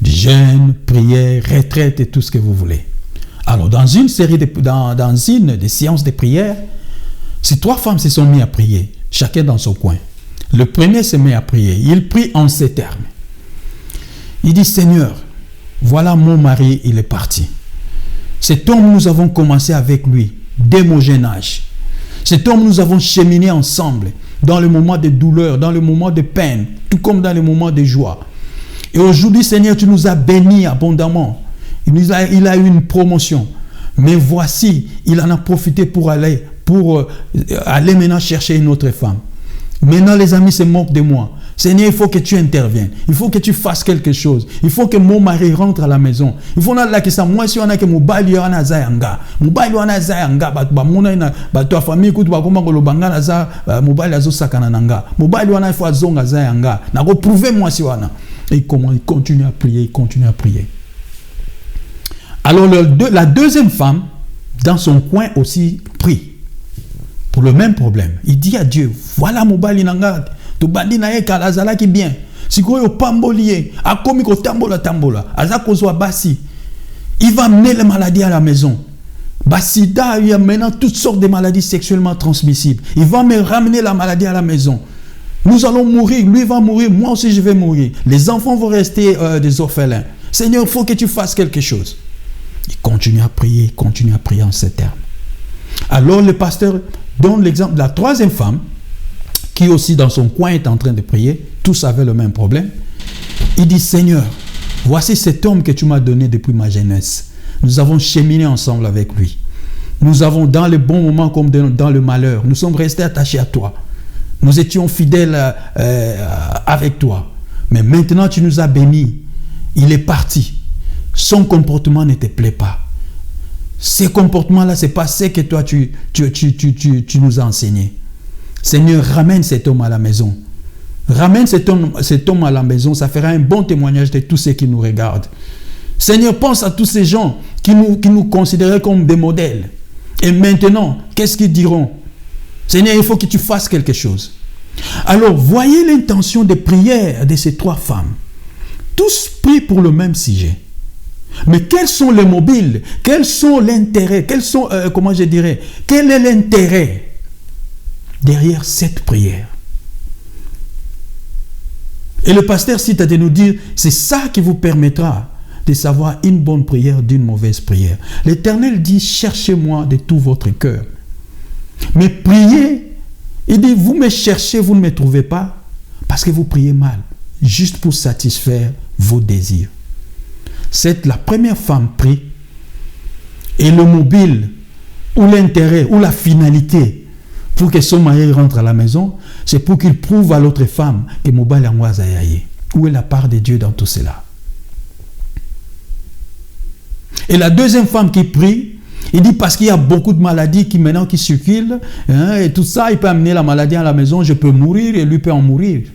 Du jeûne, prière, retraite et tout ce que vous voulez. Alors dans une série dans une des séances de prière, ces 3 femmes se sont mises à prier, chacun dans son coin. Le premier se met à prier. Il prie en ces termes. Il dit, Seigneur, voilà mon mari, il est parti. Cet homme, nous avons commencé avec lui dès mon jeune âge. Cet homme, nous avons cheminé ensemble dans le moment de douleur, dans le moment de peine, tout comme dans le moment de joie. Et aujourd'hui, Seigneur, tu nous as bénis abondamment. Il a eu une promotion. Mais voici, il en a profité pour aller maintenant chercher une autre femme. Maintenant, les amis se moquent de moi. Seigneur, il faut que tu interviennes. Il faut que tu fasses quelque chose. Il faut que mon mari rentre à la maison. Il faut que ça, moi, si on a que mon bail y en a zayanga. Mon bail y en a zayanga. Ta famille, écoute, comment le banga na za, mon bail azo sakana nanga. Mon bail y en a faut zonga zayanga. Na reprouver moi si on a. Et comment il continue à prier, il continue à prier. Alors, la deuxième femme, dans son coin aussi, prie. Pour le même problème. Il dit à Dieu, voilà mon bail nanga. Tu bandi na ye kalazala ki bien. Sikoyo pambolier, a komi ko tambola. Azako zwa basi. Il va amener les maladies à la maison. Basida, il y a maintenant toutes sortes de maladies sexuellement transmissibles. Il va me ramener la maladie à la maison. Nous allons mourir, lui va mourir, moi aussi je vais mourir. Les enfants vont rester des orphelins. Seigneur, il faut que tu fasses quelque chose. Il continue à prier en ces termes. Alors le pasteur donne l'exemple de la 3e femme, qui aussi dans son coin est en train de prier, tous avaient le même problème. Il dit, Seigneur, voici cet homme que tu m'as donné depuis ma jeunesse. Nous avons cheminé ensemble avec lui. Nous avons, dans les bons moments comme dans le malheur, nous sommes restés attachés à toi. Nous étions fidèles avec toi. Mais maintenant, tu nous as bénis. Il est parti. Son comportement ne te plaît pas. Ces comportements-là, ce n'est pas ce que toi, tu nous as enseigné. Seigneur, ramène cet homme à la maison. Ramène cet homme à la maison. Ça fera un bon témoignage de tous ceux qui nous regardent. Seigneur, pense à tous ces gens qui nous considéraient comme des modèles. Et maintenant, qu'est-ce qu'ils diront? Seigneur, il faut que tu fasses quelque chose. Alors, voyez l'intention de prière de ces 3 femmes. Tous prient pour le même sujet. Mais quels sont les mobiles? Quels sont l'intérêt? Quel est l'intérêt derrière cette prière? Et le pasteur cite de nous dire, c'est ça qui vous permettra de savoir une bonne prière d'une mauvaise prière. L'Éternel dit, cherchez-moi de tout votre cœur. Mais priez, il dit, vous me cherchez, vous ne me trouvez pas, parce que vous priez mal, juste pour satisfaire vos désirs. La première femme prie, et le mobile, ou l'intérêt, ou la finalité, pour que son mari rentre à la maison, c'est pour qu'il prouve à l'autre femme que Mobile Angwa Zayaye. Où est la part de Dieu dans tout cela? Et la deuxième femme qui prie, il dit parce qu'il y a beaucoup de maladies qui maintenant qui circulent, et tout ça, il peut amener la maladie à la maison, je peux mourir et lui peut en mourir.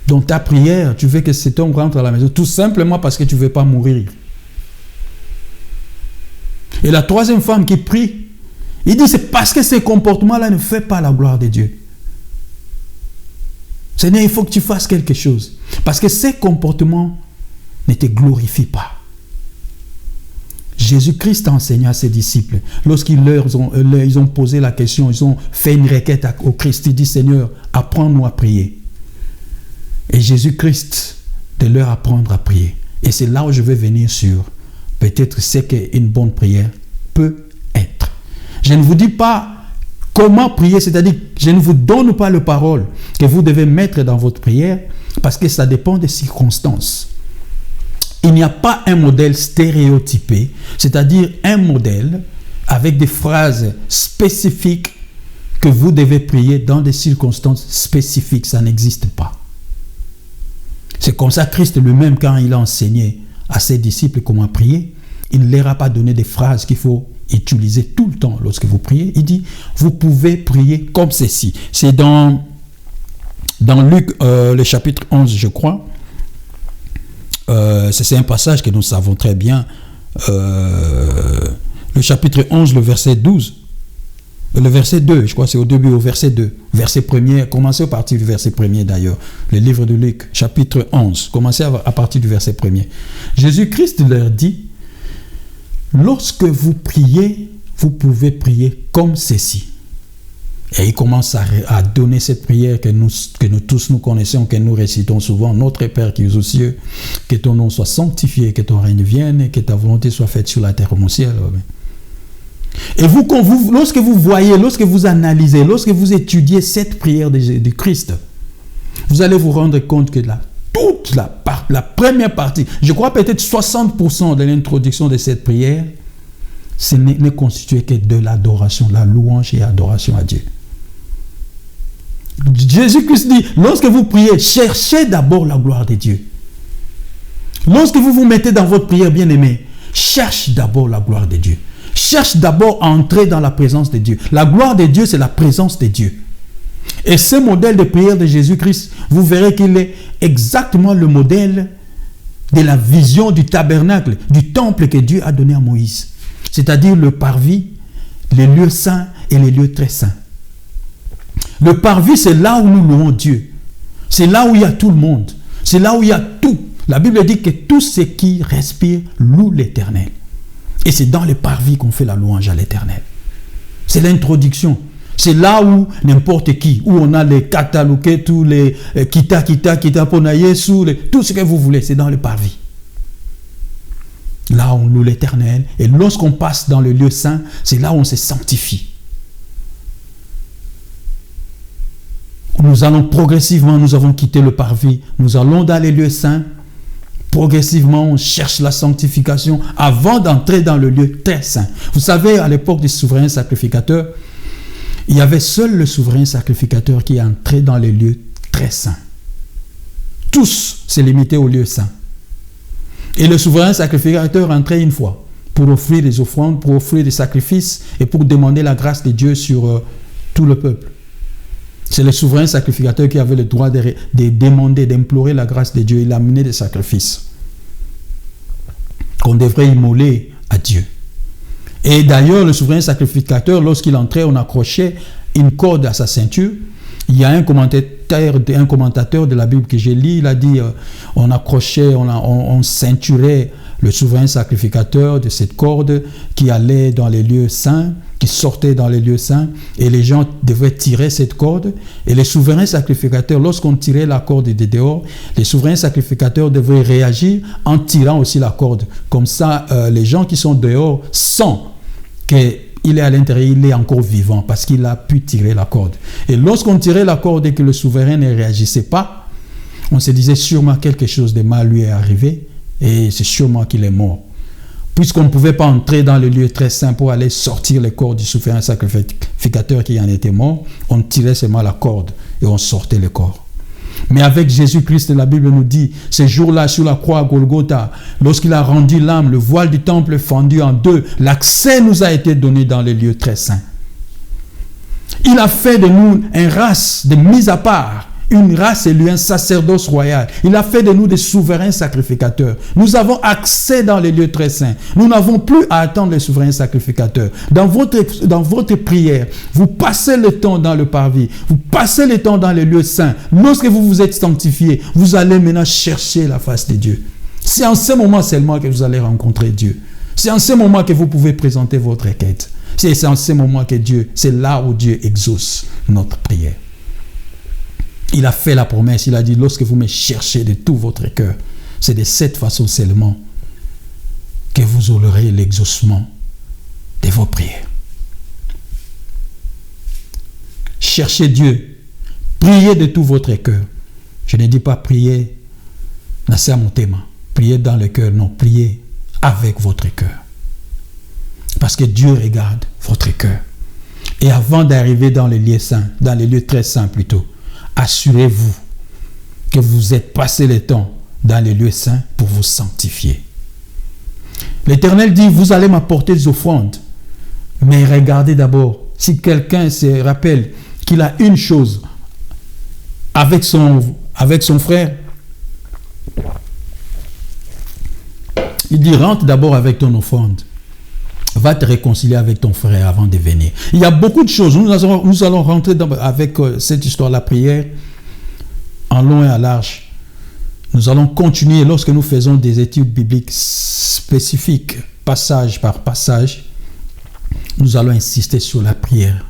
Donc ta prière, tu veux que cet homme rentre à la maison, tout simplement parce que tu ne veux pas mourir. Et la troisième femme qui prie, il dit c'est parce que ces comportements-là ne font pas la gloire de Dieu. Seigneur, il faut que tu fasses quelque chose. Parce que ces comportements ne te glorifient pas. Jésus-Christ a enseigné à ses disciples, lorsqu'ils ils ont posé la question, ils ont fait une requête au Christ, il dit Seigneur, apprends-nous à prier. Et Jésus-Christ de leur apprendre à prier. Et c'est là où je vais venir sur peut-être ce qu'une bonne prière peut être. Je ne vous dis pas comment prier, c'est-à-dire je ne vous donne pas le parole que vous devez mettre dans votre prière parce que ça dépend des circonstances. Il n'y a pas un modèle stéréotypé, c'est-à-dire un modèle avec des phrases spécifiques que vous devez prier dans des circonstances spécifiques. Ça n'existe pas. C'est comme ça Christ lui-même, quand il a enseigné à ses disciples comment prier, il ne leur a pas donné des phrases qu'il faut utiliser tout le temps lorsque vous priez. Il dit, vous pouvez prier comme ceci. C'est dans Luc, le chapitre 11, je crois. C'est un passage que nous savons très bien. Le chapitre 11, le verset 12. Le verset 2, je crois que c'est au début, au verset 2. Verset 1er, commencez à partir du verset 1er d'ailleurs. Le livre de Luc, chapitre 11. Commencez à partir du verset 1er. Jésus-Christ leur dit, lorsque vous priez, vous pouvez prier comme ceci. Et il commence à donner cette prière que nous tous nous connaissons, que nous récitons souvent. Notre Père qui es aux cieux, que ton nom soit sanctifié, que ton règne vienne, et que ta volonté soit faite sur la terre comme au ciel. Et lorsque vous voyez, lorsque vous analysez, lorsque vous étudiez cette prière de Christ, vous allez vous rendre compte que toute la première partie, je crois peut-être 60% de l'introduction de cette prière, ce n'est constitué que de l'adoration, la louange et adoration à Dieu. Jésus-Christ dit, lorsque vous priez, cherchez d'abord la gloire de Dieu. Lorsque vous vous mettez dans votre prière, bien-aimé, cherche d'abord la gloire de Dieu. Cherche d'abord à entrer dans la présence de Dieu. La gloire de Dieu, c'est la présence de Dieu. Et ce modèle de prière de Jésus-Christ, vous verrez qu'il est exactement le modèle de la vision du tabernacle, du temple que Dieu a donné à Moïse. C'est-à-dire le parvis, les lieux saints et les lieux très saints. Le parvis, c'est là où nous louons Dieu. C'est là où il y a tout le monde. C'est là où il y a tout. La Bible dit que tout ce qui respire loue l'Éternel. Et c'est dans le parvis qu'on fait la louange à l'Éternel. C'est l'introduction. C'est là où n'importe qui, où on a les catalogués, tous les kita, ponaye, tout ce que vous voulez, c'est dans le parvis. Là, on loue l'Éternel. Et lorsqu'on passe dans le lieu saint, c'est là où on se sanctifie. Nous allons progressivement, nous avons quitté le parvis. Nous allons dans les lieux saints. Progressivement, on cherche la sanctification avant d'entrer dans le lieu très saint. Vous savez, à l'époque des souverains sacrificateurs, il y avait seul le souverain sacrificateur qui entrait dans les lieux très saints. Tous se limitaient au lieu saint. Et le souverain sacrificateur entrait une fois pour offrir des offrandes, pour offrir des sacrifices et pour demander la grâce de Dieu sur tout le peuple. C'est le souverain sacrificateur qui avait le droit de demander, d'implorer la grâce de Dieu. Il amenait des sacrifices qu'on devrait immoler à Dieu. Et d'ailleurs, le souverain sacrificateur, lorsqu'il entrait, on accrochait une corde à sa ceinture. Il y a un commentateur de la Bible que j'ai lu, il a dit on accrochait, on ceinturait le souverain sacrificateur de cette corde qui allait dans les lieux saints, qui sortait dans les lieux saints, et les gens devaient tirer cette corde. Et les souverains sacrificateurs, lorsqu'on tirait la corde de dehors, les souverains sacrificateurs devaient réagir en tirant aussi la corde. Comme ça, les gens qui sont dehors sentent qu'il est à l'intérieur, il est encore vivant parce qu'il a pu tirer la corde. Et lorsqu'on tirait la corde et que le souverain ne réagissait pas, on se disait sûrement quelque chose de mal lui est arrivé et c'est sûrement qu'il est mort. Puisqu'on ne pouvait pas entrer dans le lieu très saint pour aller sortir le corps du souverain sacrificateur qui en était mort, on tirait seulement la corde et on sortait le corps. Mais avec Jésus-Christ, la Bible nous dit, ce jour-là sur la croix à Golgotha, lorsqu'il a rendu l'âme, le voile du temple fendu en deux, l'accès nous a été donné dans les lieux très saints. Il a fait de nous une race de mise à part, une race élue, un sacerdoce royal. Il a fait de nous des souverains sacrificateurs. Nous avons accès dans les lieux très saints. Nous n'avons plus à attendre les souverains sacrificateurs. Dans votre prière, vous passez le temps dans le parvis, vous passez le temps dans les lieux saints. Lorsque vous vous êtes sanctifié, vous allez maintenant chercher la face de Dieu. C'est en ce moment seulement que vous allez rencontrer Dieu. C'est en ce moment que vous pouvez présenter votre requête. C'est en ce moment que Dieu, c'est là où Dieu exauce notre prière. Il a fait la promesse, il a dit, lorsque vous me cherchez de tout votre cœur, c'est de cette façon seulement que vous aurez l'exaucement de vos prières. Cherchez Dieu, priez de tout votre cœur. Je ne dis pas prier, nasa motema. Priez dans le cœur, non, priez avec votre cœur. Parce que Dieu regarde votre cœur. Et avant d'arriver dans les lieux saints, dans les lieux très saints plutôt, assurez-vous que vous êtes passé le temps dans les lieux saints pour vous sanctifier. L'Éternel dit, vous allez m'apporter des offrandes. Mais regardez d'abord, si quelqu'un se rappelle qu'il a une chose avec son frère, il dit, rentre d'abord avec ton offrande. Va te réconcilier avec ton frère avant de venir. Il y a beaucoup de choses. Nous allons rentrer avec cette histoire, la prière, en long et en large. Nous allons continuer lorsque nous faisons des études bibliques spécifiques, passage par passage. Nous allons insister sur la prière.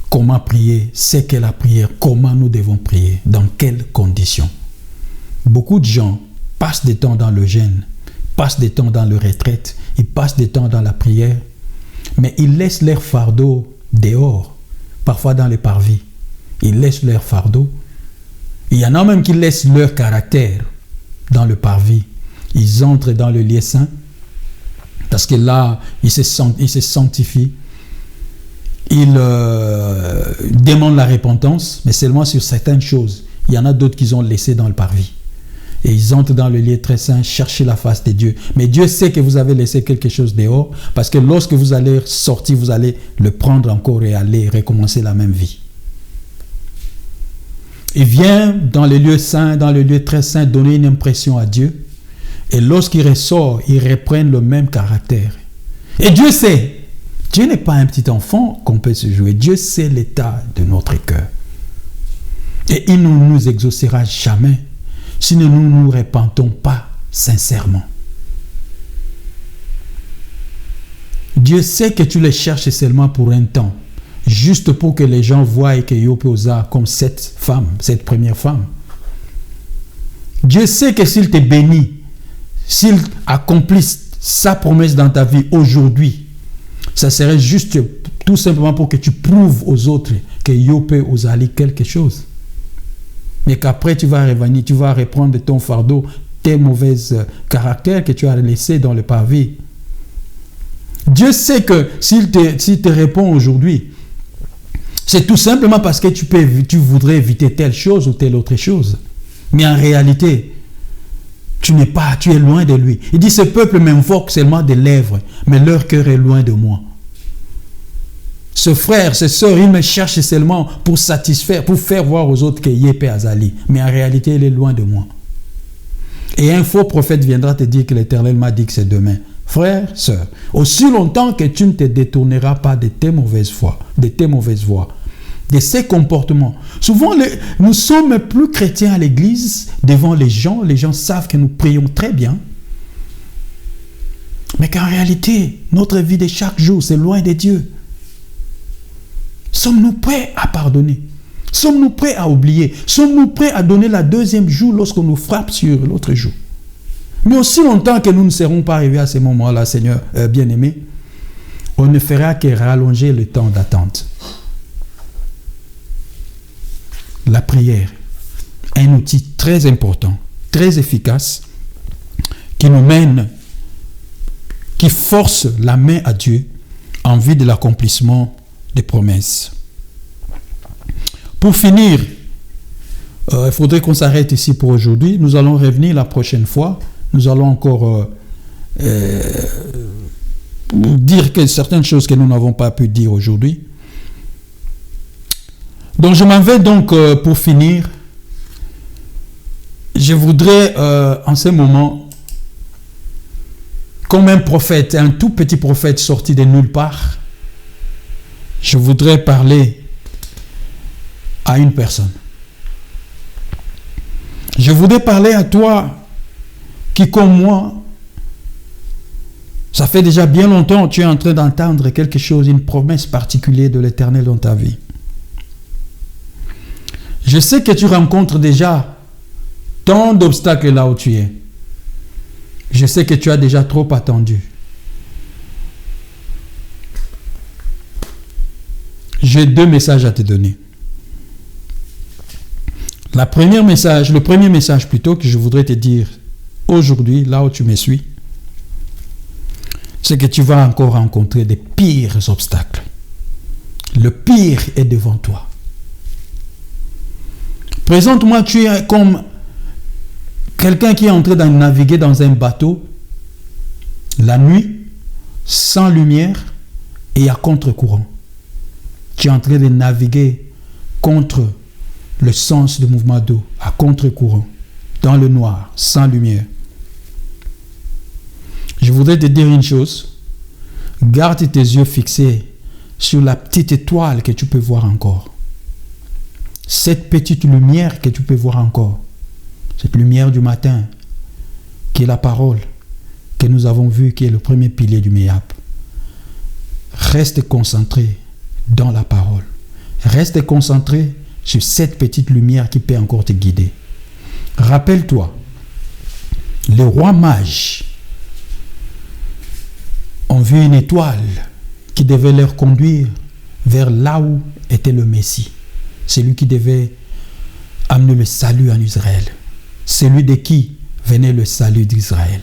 Comment prier, c'est qu'est la prière, comment nous devons prier, dans quelles conditions. Beaucoup de gens passent du temps dans le jeûne, passent du temps dans le retraite, ils passent du temps dans la prière, mais ils laissent leur fardeau dehors, parfois dans les parvis. Ils laissent leur fardeau. Il y en a même qui laissent leur caractère dans le parvis. Ils entrent dans le lieu saint, parce que là, ils se sanctifient. Ils demandent la repentance, mais seulement sur certaines choses. Il y en a d'autres qu'ils ont laissées dans le parvis. Et ils entrent dans le lieu très saint, chercher la face de Dieu. Mais Dieu sait que vous avez laissé quelque chose dehors, parce que lorsque vous allez sortir, vous allez le prendre encore et aller recommencer la même vie. Il vient dans le lieu saint, dans le lieu très saint, donner une impression à Dieu. Et lorsqu'il ressort, ils reprennent le même caractère. Et Dieu sait. Dieu n'est pas un petit enfant qu'on peut se jouer. Dieu sait l'état de notre cœur. Et il ne nous exaucera jamais si nous ne nous repentons pas sincèrement. Dieu sait que tu les cherches seulement pour un temps, juste pour que les gens voient que Yoposa comme cette femme, cette première femme. Dieu sait que s'il te bénit, s'il accomplit sa promesse dans ta vie aujourd'hui, ça serait juste tout simplement pour que tu prouves aux autres que Yopé osali quelque chose. Mais qu'après tu vas revenir, tu vas reprendre ton fardeau, tes mauvais caractères que tu as laissés dans le pavé. Dieu sait que s'il te répond aujourd'hui, c'est tout simplement parce que tu voudrais éviter telle chose ou telle autre chose. Mais en réalité, tu es loin de lui. Il dit, ce peuple m'invoque seulement des lèvres, mais leur cœur est loin de moi. Ce frère, ce soeur, il me cherche seulement pour satisfaire, pour faire voir aux autres que Yépé Azali. Mais en réalité, il est loin de moi. Et un faux prophète viendra te dire que l'Éternel m'a dit que c'est demain. Frère, sœur, aussi longtemps que tu ne te détourneras pas de tes mauvaises voies, de ces comportements. Souvent, nous sommes plus chrétiens à l'église, devant les gens savent que nous prions très bien, mais qu'en réalité, notre vie de chaque jour, c'est loin de Dieu. Sommes-nous prêts à pardonner? Sommes-nous prêts à oublier? Sommes-nous prêts à donner la deuxième jour lorsqu'on nous frappe sur l'autre jour? Mais aussi longtemps que nous ne serons pas arrivés à ce moment-là, Seigneur bien-aimé, on ne fera que rallonger le temps d'attente. La prière, un outil très important, très efficace, qui nous mène, qui force la main à Dieu en vue de l'accomplissement des promesses. Pour finir, il faudrait qu'on s'arrête ici pour aujourd'hui. Nous allons revenir la prochaine fois. Nous allons encore dire que certaines choses que nous n'avons pas pu dire aujourd'hui. Donc je m'en vais donc pour finir. Je voudrais en ce moment, comme un prophète, un tout petit prophète sorti de nulle part, je voudrais parler à une personne. Je voudrais parler à toi qui, comme moi, ça fait déjà bien longtemps que tu es en train d'entendre quelque chose, une promesse particulière de l'Éternel dans ta vie. Je sais que tu rencontres déjà tant d'obstacles là où tu es. Je sais que tu as déjà trop attendu. J'ai deux messages à te donner. Le premier message plutôt que je voudrais te dire aujourd'hui, là où tu me suis, c'est que tu vas encore rencontrer des pires obstacles. Le pire est devant toi. Présente-moi, tu es comme quelqu'un qui est en train de naviguer dans un bateau la nuit, sans lumière et à contre-courant. Tu es en train de naviguer contre le sens du mouvement d'eau, à contre-courant, dans le noir, sans lumière. Je voudrais te dire une chose. Garde tes yeux fixés sur la petite étoile que tu peux voir encore. Cette petite lumière que tu peux voir encore. Cette lumière du matin, qui est la parole que nous avons vue, qui est le premier pilier du MEAP. Reste concentré dans la parole. Reste concentré sur cette petite lumière qui peut encore te guider. Rappelle-toi, les rois mages ont vu une étoile qui devait leur conduire vers là où était le Messie. Celui qui devait amener le salut en Israël. Celui de qui venait le salut d'Israël.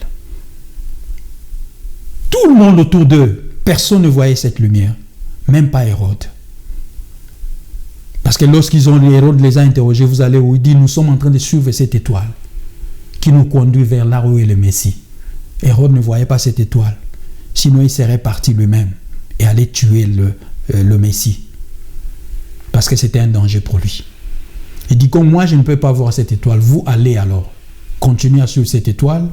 Tout le monde autour d'eux, personne ne voyait cette lumière. Même pas Hérode. Parce que Hérode les a interrogés, vous allez où? Il dit, nous sommes en train de suivre cette étoile qui nous conduit vers là où est le Messie. Hérode ne voyait pas cette étoile. Sinon, il serait parti lui-même et allait tuer le Messie. Parce que c'était un danger pour lui. Il dit, comme moi, je ne peux pas voir cette étoile, vous allez alors. Continuez à suivre cette étoile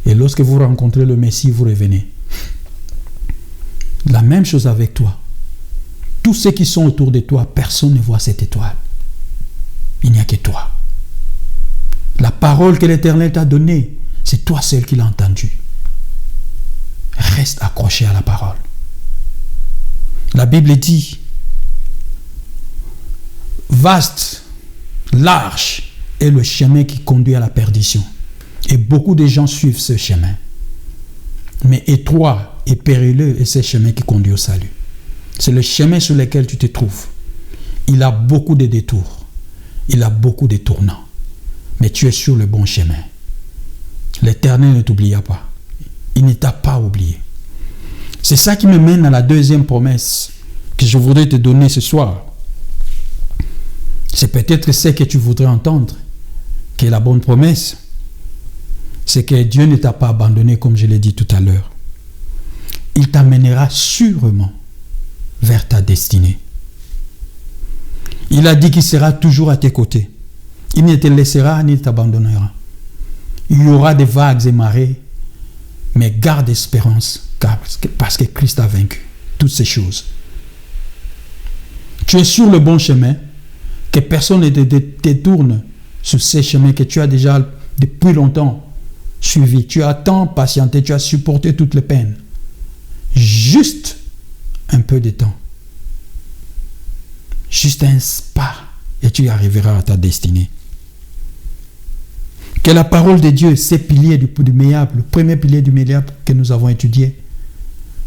et lorsque vous rencontrez le Messie, vous revenez. La même chose avec toi. Tous ceux qui sont autour de toi, personne ne voit cette étoile. Il n'y a que toi. La parole que l'Éternel t'a donnée, c'est toi seul qui l'as entendue. Reste accroché à la parole. La Bible dit, vaste, large est le chemin qui conduit à la perdition. Et beaucoup de gens suivent ce chemin. Mais étroit et périlleux est ce chemin qui conduit au salut. C'est le chemin sur lequel tu te trouves. Il a beaucoup de détours. Il a beaucoup de tournants. Mais tu es sur le bon chemin. L'Éternel ne t'oubliera pas. Il ne t'a pas oublié. C'est ça qui me mène à la deuxième promesse que je voudrais te donner ce soir. C'est peut-être ce que tu voudrais entendre, qui est la bonne promesse. C'est que Dieu ne t'a pas abandonné, comme je l'ai dit tout à l'heure. Il t'amènera sûrement vers ta destinée. Il a dit qu'il sera toujours à tes côtés. Il ne te laissera ni ne t'abandonnera. Il y aura des vagues et marées, mais garde espérance, parce que Christ a vaincu toutes ces choses. Tu es sur le bon chemin, que personne ne te détourne sur ces chemins que tu as déjà depuis longtemps suivi. Tu as tant patienté, tu as supporté toutes les peines. Juste un peu de temps. Juste un pas et tu arriveras à ta destinée. Que la parole de Dieu, ces piliers du MEAP, le premier pilier du MEAP que nous avons étudié,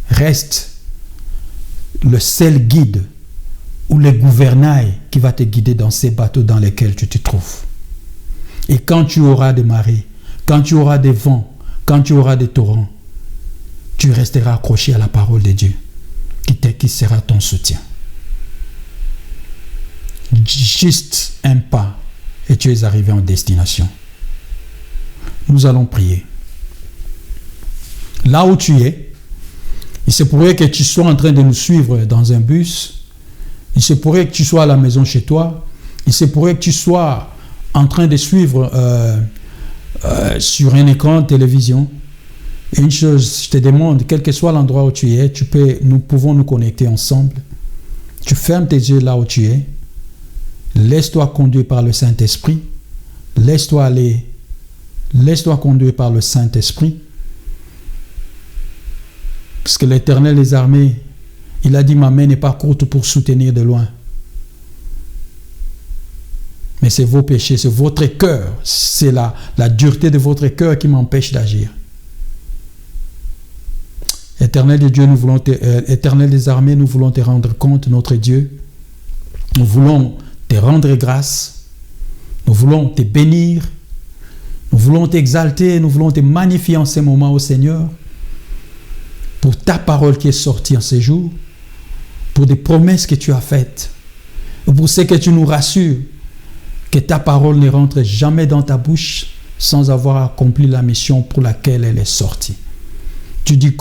reste le seul guide ou le gouvernail qui va te guider dans ces bateaux dans lesquels tu te trouves. Et quand tu auras des marées, quand tu auras des vents, quand tu auras des torrents, tu resteras accroché à la parole de Dieu qui sera ton soutien. Juste un pas et tu es arrivé en destination. Nous allons prier. Là où tu es, il se pourrait que tu sois en train de nous suivre dans un bus. Il se pourrait que tu sois à la maison chez toi. Il se pourrait que tu sois en train de suivre sur un écran de télévision. Et une chose, je te demande, quel que soit l'endroit où tu es, nous pouvons nous connecter ensemble. Tu fermes tes yeux là où tu es. Laisse-toi conduire par le Saint-Esprit. Laisse-toi aller. Laisse-toi conduire par le Saint-Esprit. Parce que l'Éternel des armées, il a dit, ma main n'est pas courte pour soutenir de loin. Mais c'est vos péchés, c'est votre cœur. C'est la dureté de votre cœur qui m'empêche d'agir. Éternel de Dieu, Éternel des armées, nous voulons te rendre compte, notre Dieu. Nous voulons te rendre grâce Nous voulons te bénir, nous voulons t'exalter, nous voulons te magnifier en ces moments, ô Seigneur, pour ta parole qui est sortie en ces jours, pour des promesses que tu as faites, et pour ce que tu nous rassures, que ta parole ne rentre jamais dans ta bouche sans avoir accompli la mission pour laquelle elle est sortie. Tu dis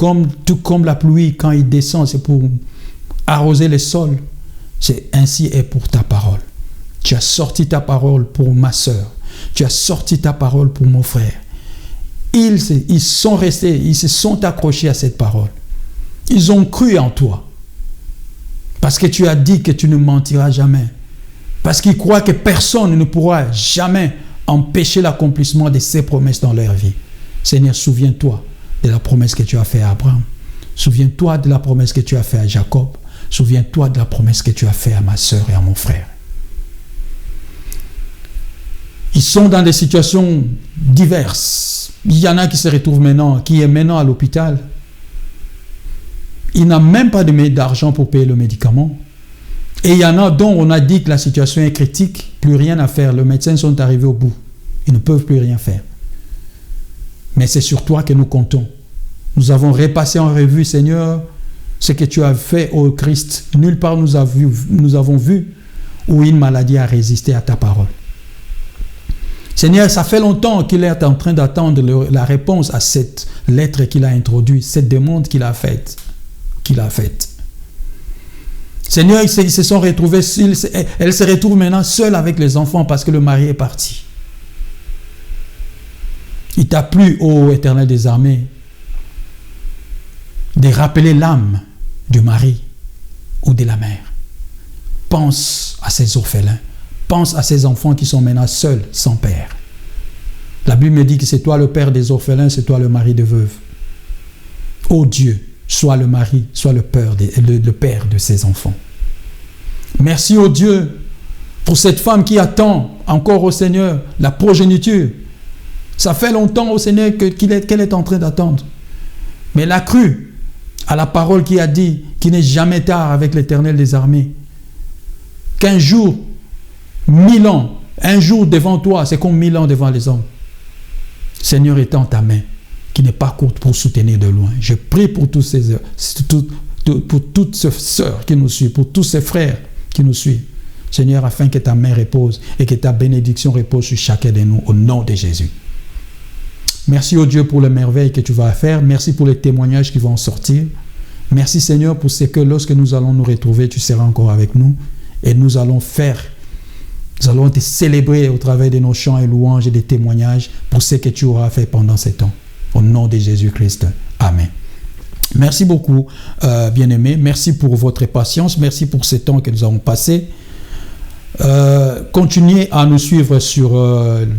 tout comme la pluie, quand il descend, c'est pour arroser les sols. C'est ainsi est pour ta parole. Tu as sorti ta parole pour ma sœur. Tu as sorti ta parole pour mon frère. Ils sont restés, ils se sont accrochés à cette parole. Ils ont cru en toi. Parce que tu as dit que tu ne mentiras jamais. Parce qu'ils croient que personne ne pourra jamais empêcher l'accomplissement de ces promesses dans leur vie. Seigneur, souviens-toi de la promesse que tu as faite à Abraham. Souviens-toi de la promesse que tu as faite à Jacob. Souviens-toi de la promesse que tu as faite à ma sœur et à mon frère. Ils sont dans des situations diverses. Il y en a qui se retrouvent maintenant, qui est maintenant à l'hôpital. Il n'a même pas d'argent pour payer le médicament. Et il y en a dont on a dit que la situation est critique, plus rien à faire. Les médecins sont arrivés au bout. Ils ne peuvent plus rien faire. Mais c'est sur toi que nous comptons. Nous avons repassé en revue, Seigneur, ce que tu as fait au Christ. Nulle part nous avons vu où une maladie a résisté à ta parole. Seigneur, ça fait longtemps qu'il est en train d'attendre la réponse à cette lettre qu'il a introduite, cette demande qu'il a faite. Seigneur, ils se sont retrouvés, elle se retrouve maintenant seule avec les enfants parce que le mari est parti. Il t'a plu, ô Éternel des armées, de rappeler l'âme du mari ou de la mère. Pense à ces orphelins. Pense à ces enfants qui sont maintenant seuls, sans père. La Bible me dit que c'est toi le père des orphelins, c'est toi le mari des veuves. Ô Dieu, sois le mari, sois le père de ces enfants. Merci ô Dieu pour cette femme qui attend encore au Seigneur la progéniture. Ça fait longtemps au Seigneur qu'elle est en train d'attendre. Mais elle a cru à la parole qui a dit qu'il n'est jamais tard avec l'Éternel des armées. Qu'un jour, 1000 ans, un jour devant toi, c'est comme 1000 ans devant les hommes. Seigneur, étends ta main, qui n'est pas courte pour soutenir de loin. Je prie pour toutes ces sœurs qui nous suivent, pour tous ces frères qui nous suivent. Seigneur, afin que ta main repose et que ta bénédiction repose sur chacun de nous, au nom de Jésus. Merci au Dieu pour les merveilles que tu vas faire. Merci pour les témoignages qui vont sortir. Merci Seigneur pour ce que lorsque nous allons nous retrouver, tu seras encore avec nous. Et nous allons te célébrer au travers de nos chants et louanges et des témoignages pour ce que tu auras fait pendant ces temps. Au nom de Jésus-Christ. Amen. Merci beaucoup, bien-aimés. Merci pour votre patience. Merci pour ce temps que nous avons passé. Continuez à nous suivre sur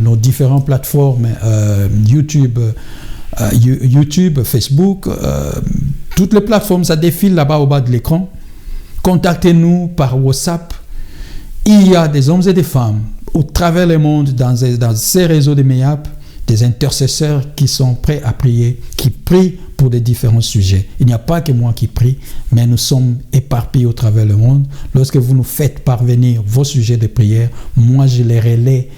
nos différentes plateformes YouTube, Facebook, toutes les plateformes, ça défile là-bas au bas de l'écran. Contactez-nous par WhatsApp. Il y a des hommes et des femmes au travers le monde dans ces réseaux de MEAP, des intercesseurs qui sont prêts à prier, qui prient pour des différents sujets. Il n'y a pas que moi qui prie, mais nous sommes éparpillés au travers le monde. Lorsque vous nous faites parvenir vos sujets de prière, moi je les relais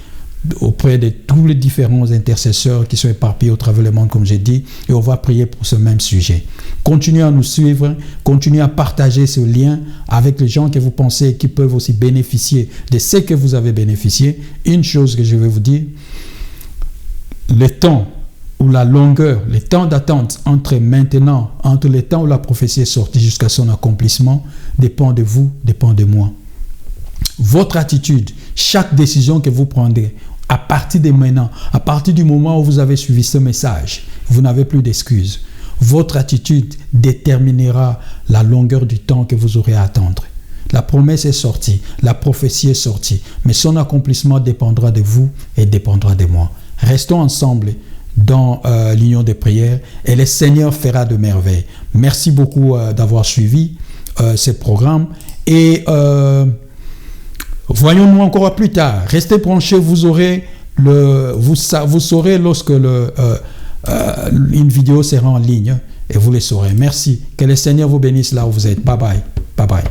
auprès de tous les différents intercesseurs qui sont éparpillés au travers le monde, comme j'ai dit, et on va prier pour ce même sujet. Continuez à nous suivre, continuez à partager ce lien avec les gens que vous pensez qui peuvent aussi bénéficier de ce que vous avez bénéficié. Une chose que je vais vous dire, le temps ou la longueur, le temps d'attente entre le temps où la prophétie est sortie jusqu'à son accomplissement, dépend de vous, dépend de moi. Votre attitude, chaque décision que vous prendrez, à partir de maintenant, à partir du moment où vous avez suivi ce message, vous n'avez plus d'excuses. Votre attitude déterminera la longueur du temps que vous aurez à attendre. La promesse est sortie, la prophétie est sortie, mais son accomplissement dépendra de vous et dépendra de moi. Restons ensemble dans l'union des prières et le Seigneur fera de merveilles. Merci beaucoup d'avoir suivi ce programme et voyons-nous encore plus tard. Restez branchés, vous saurez lorsque une vidéo sera en ligne et vous le saurez. Merci. Que le Seigneur vous bénisse là où vous êtes. Bye bye. Bye bye.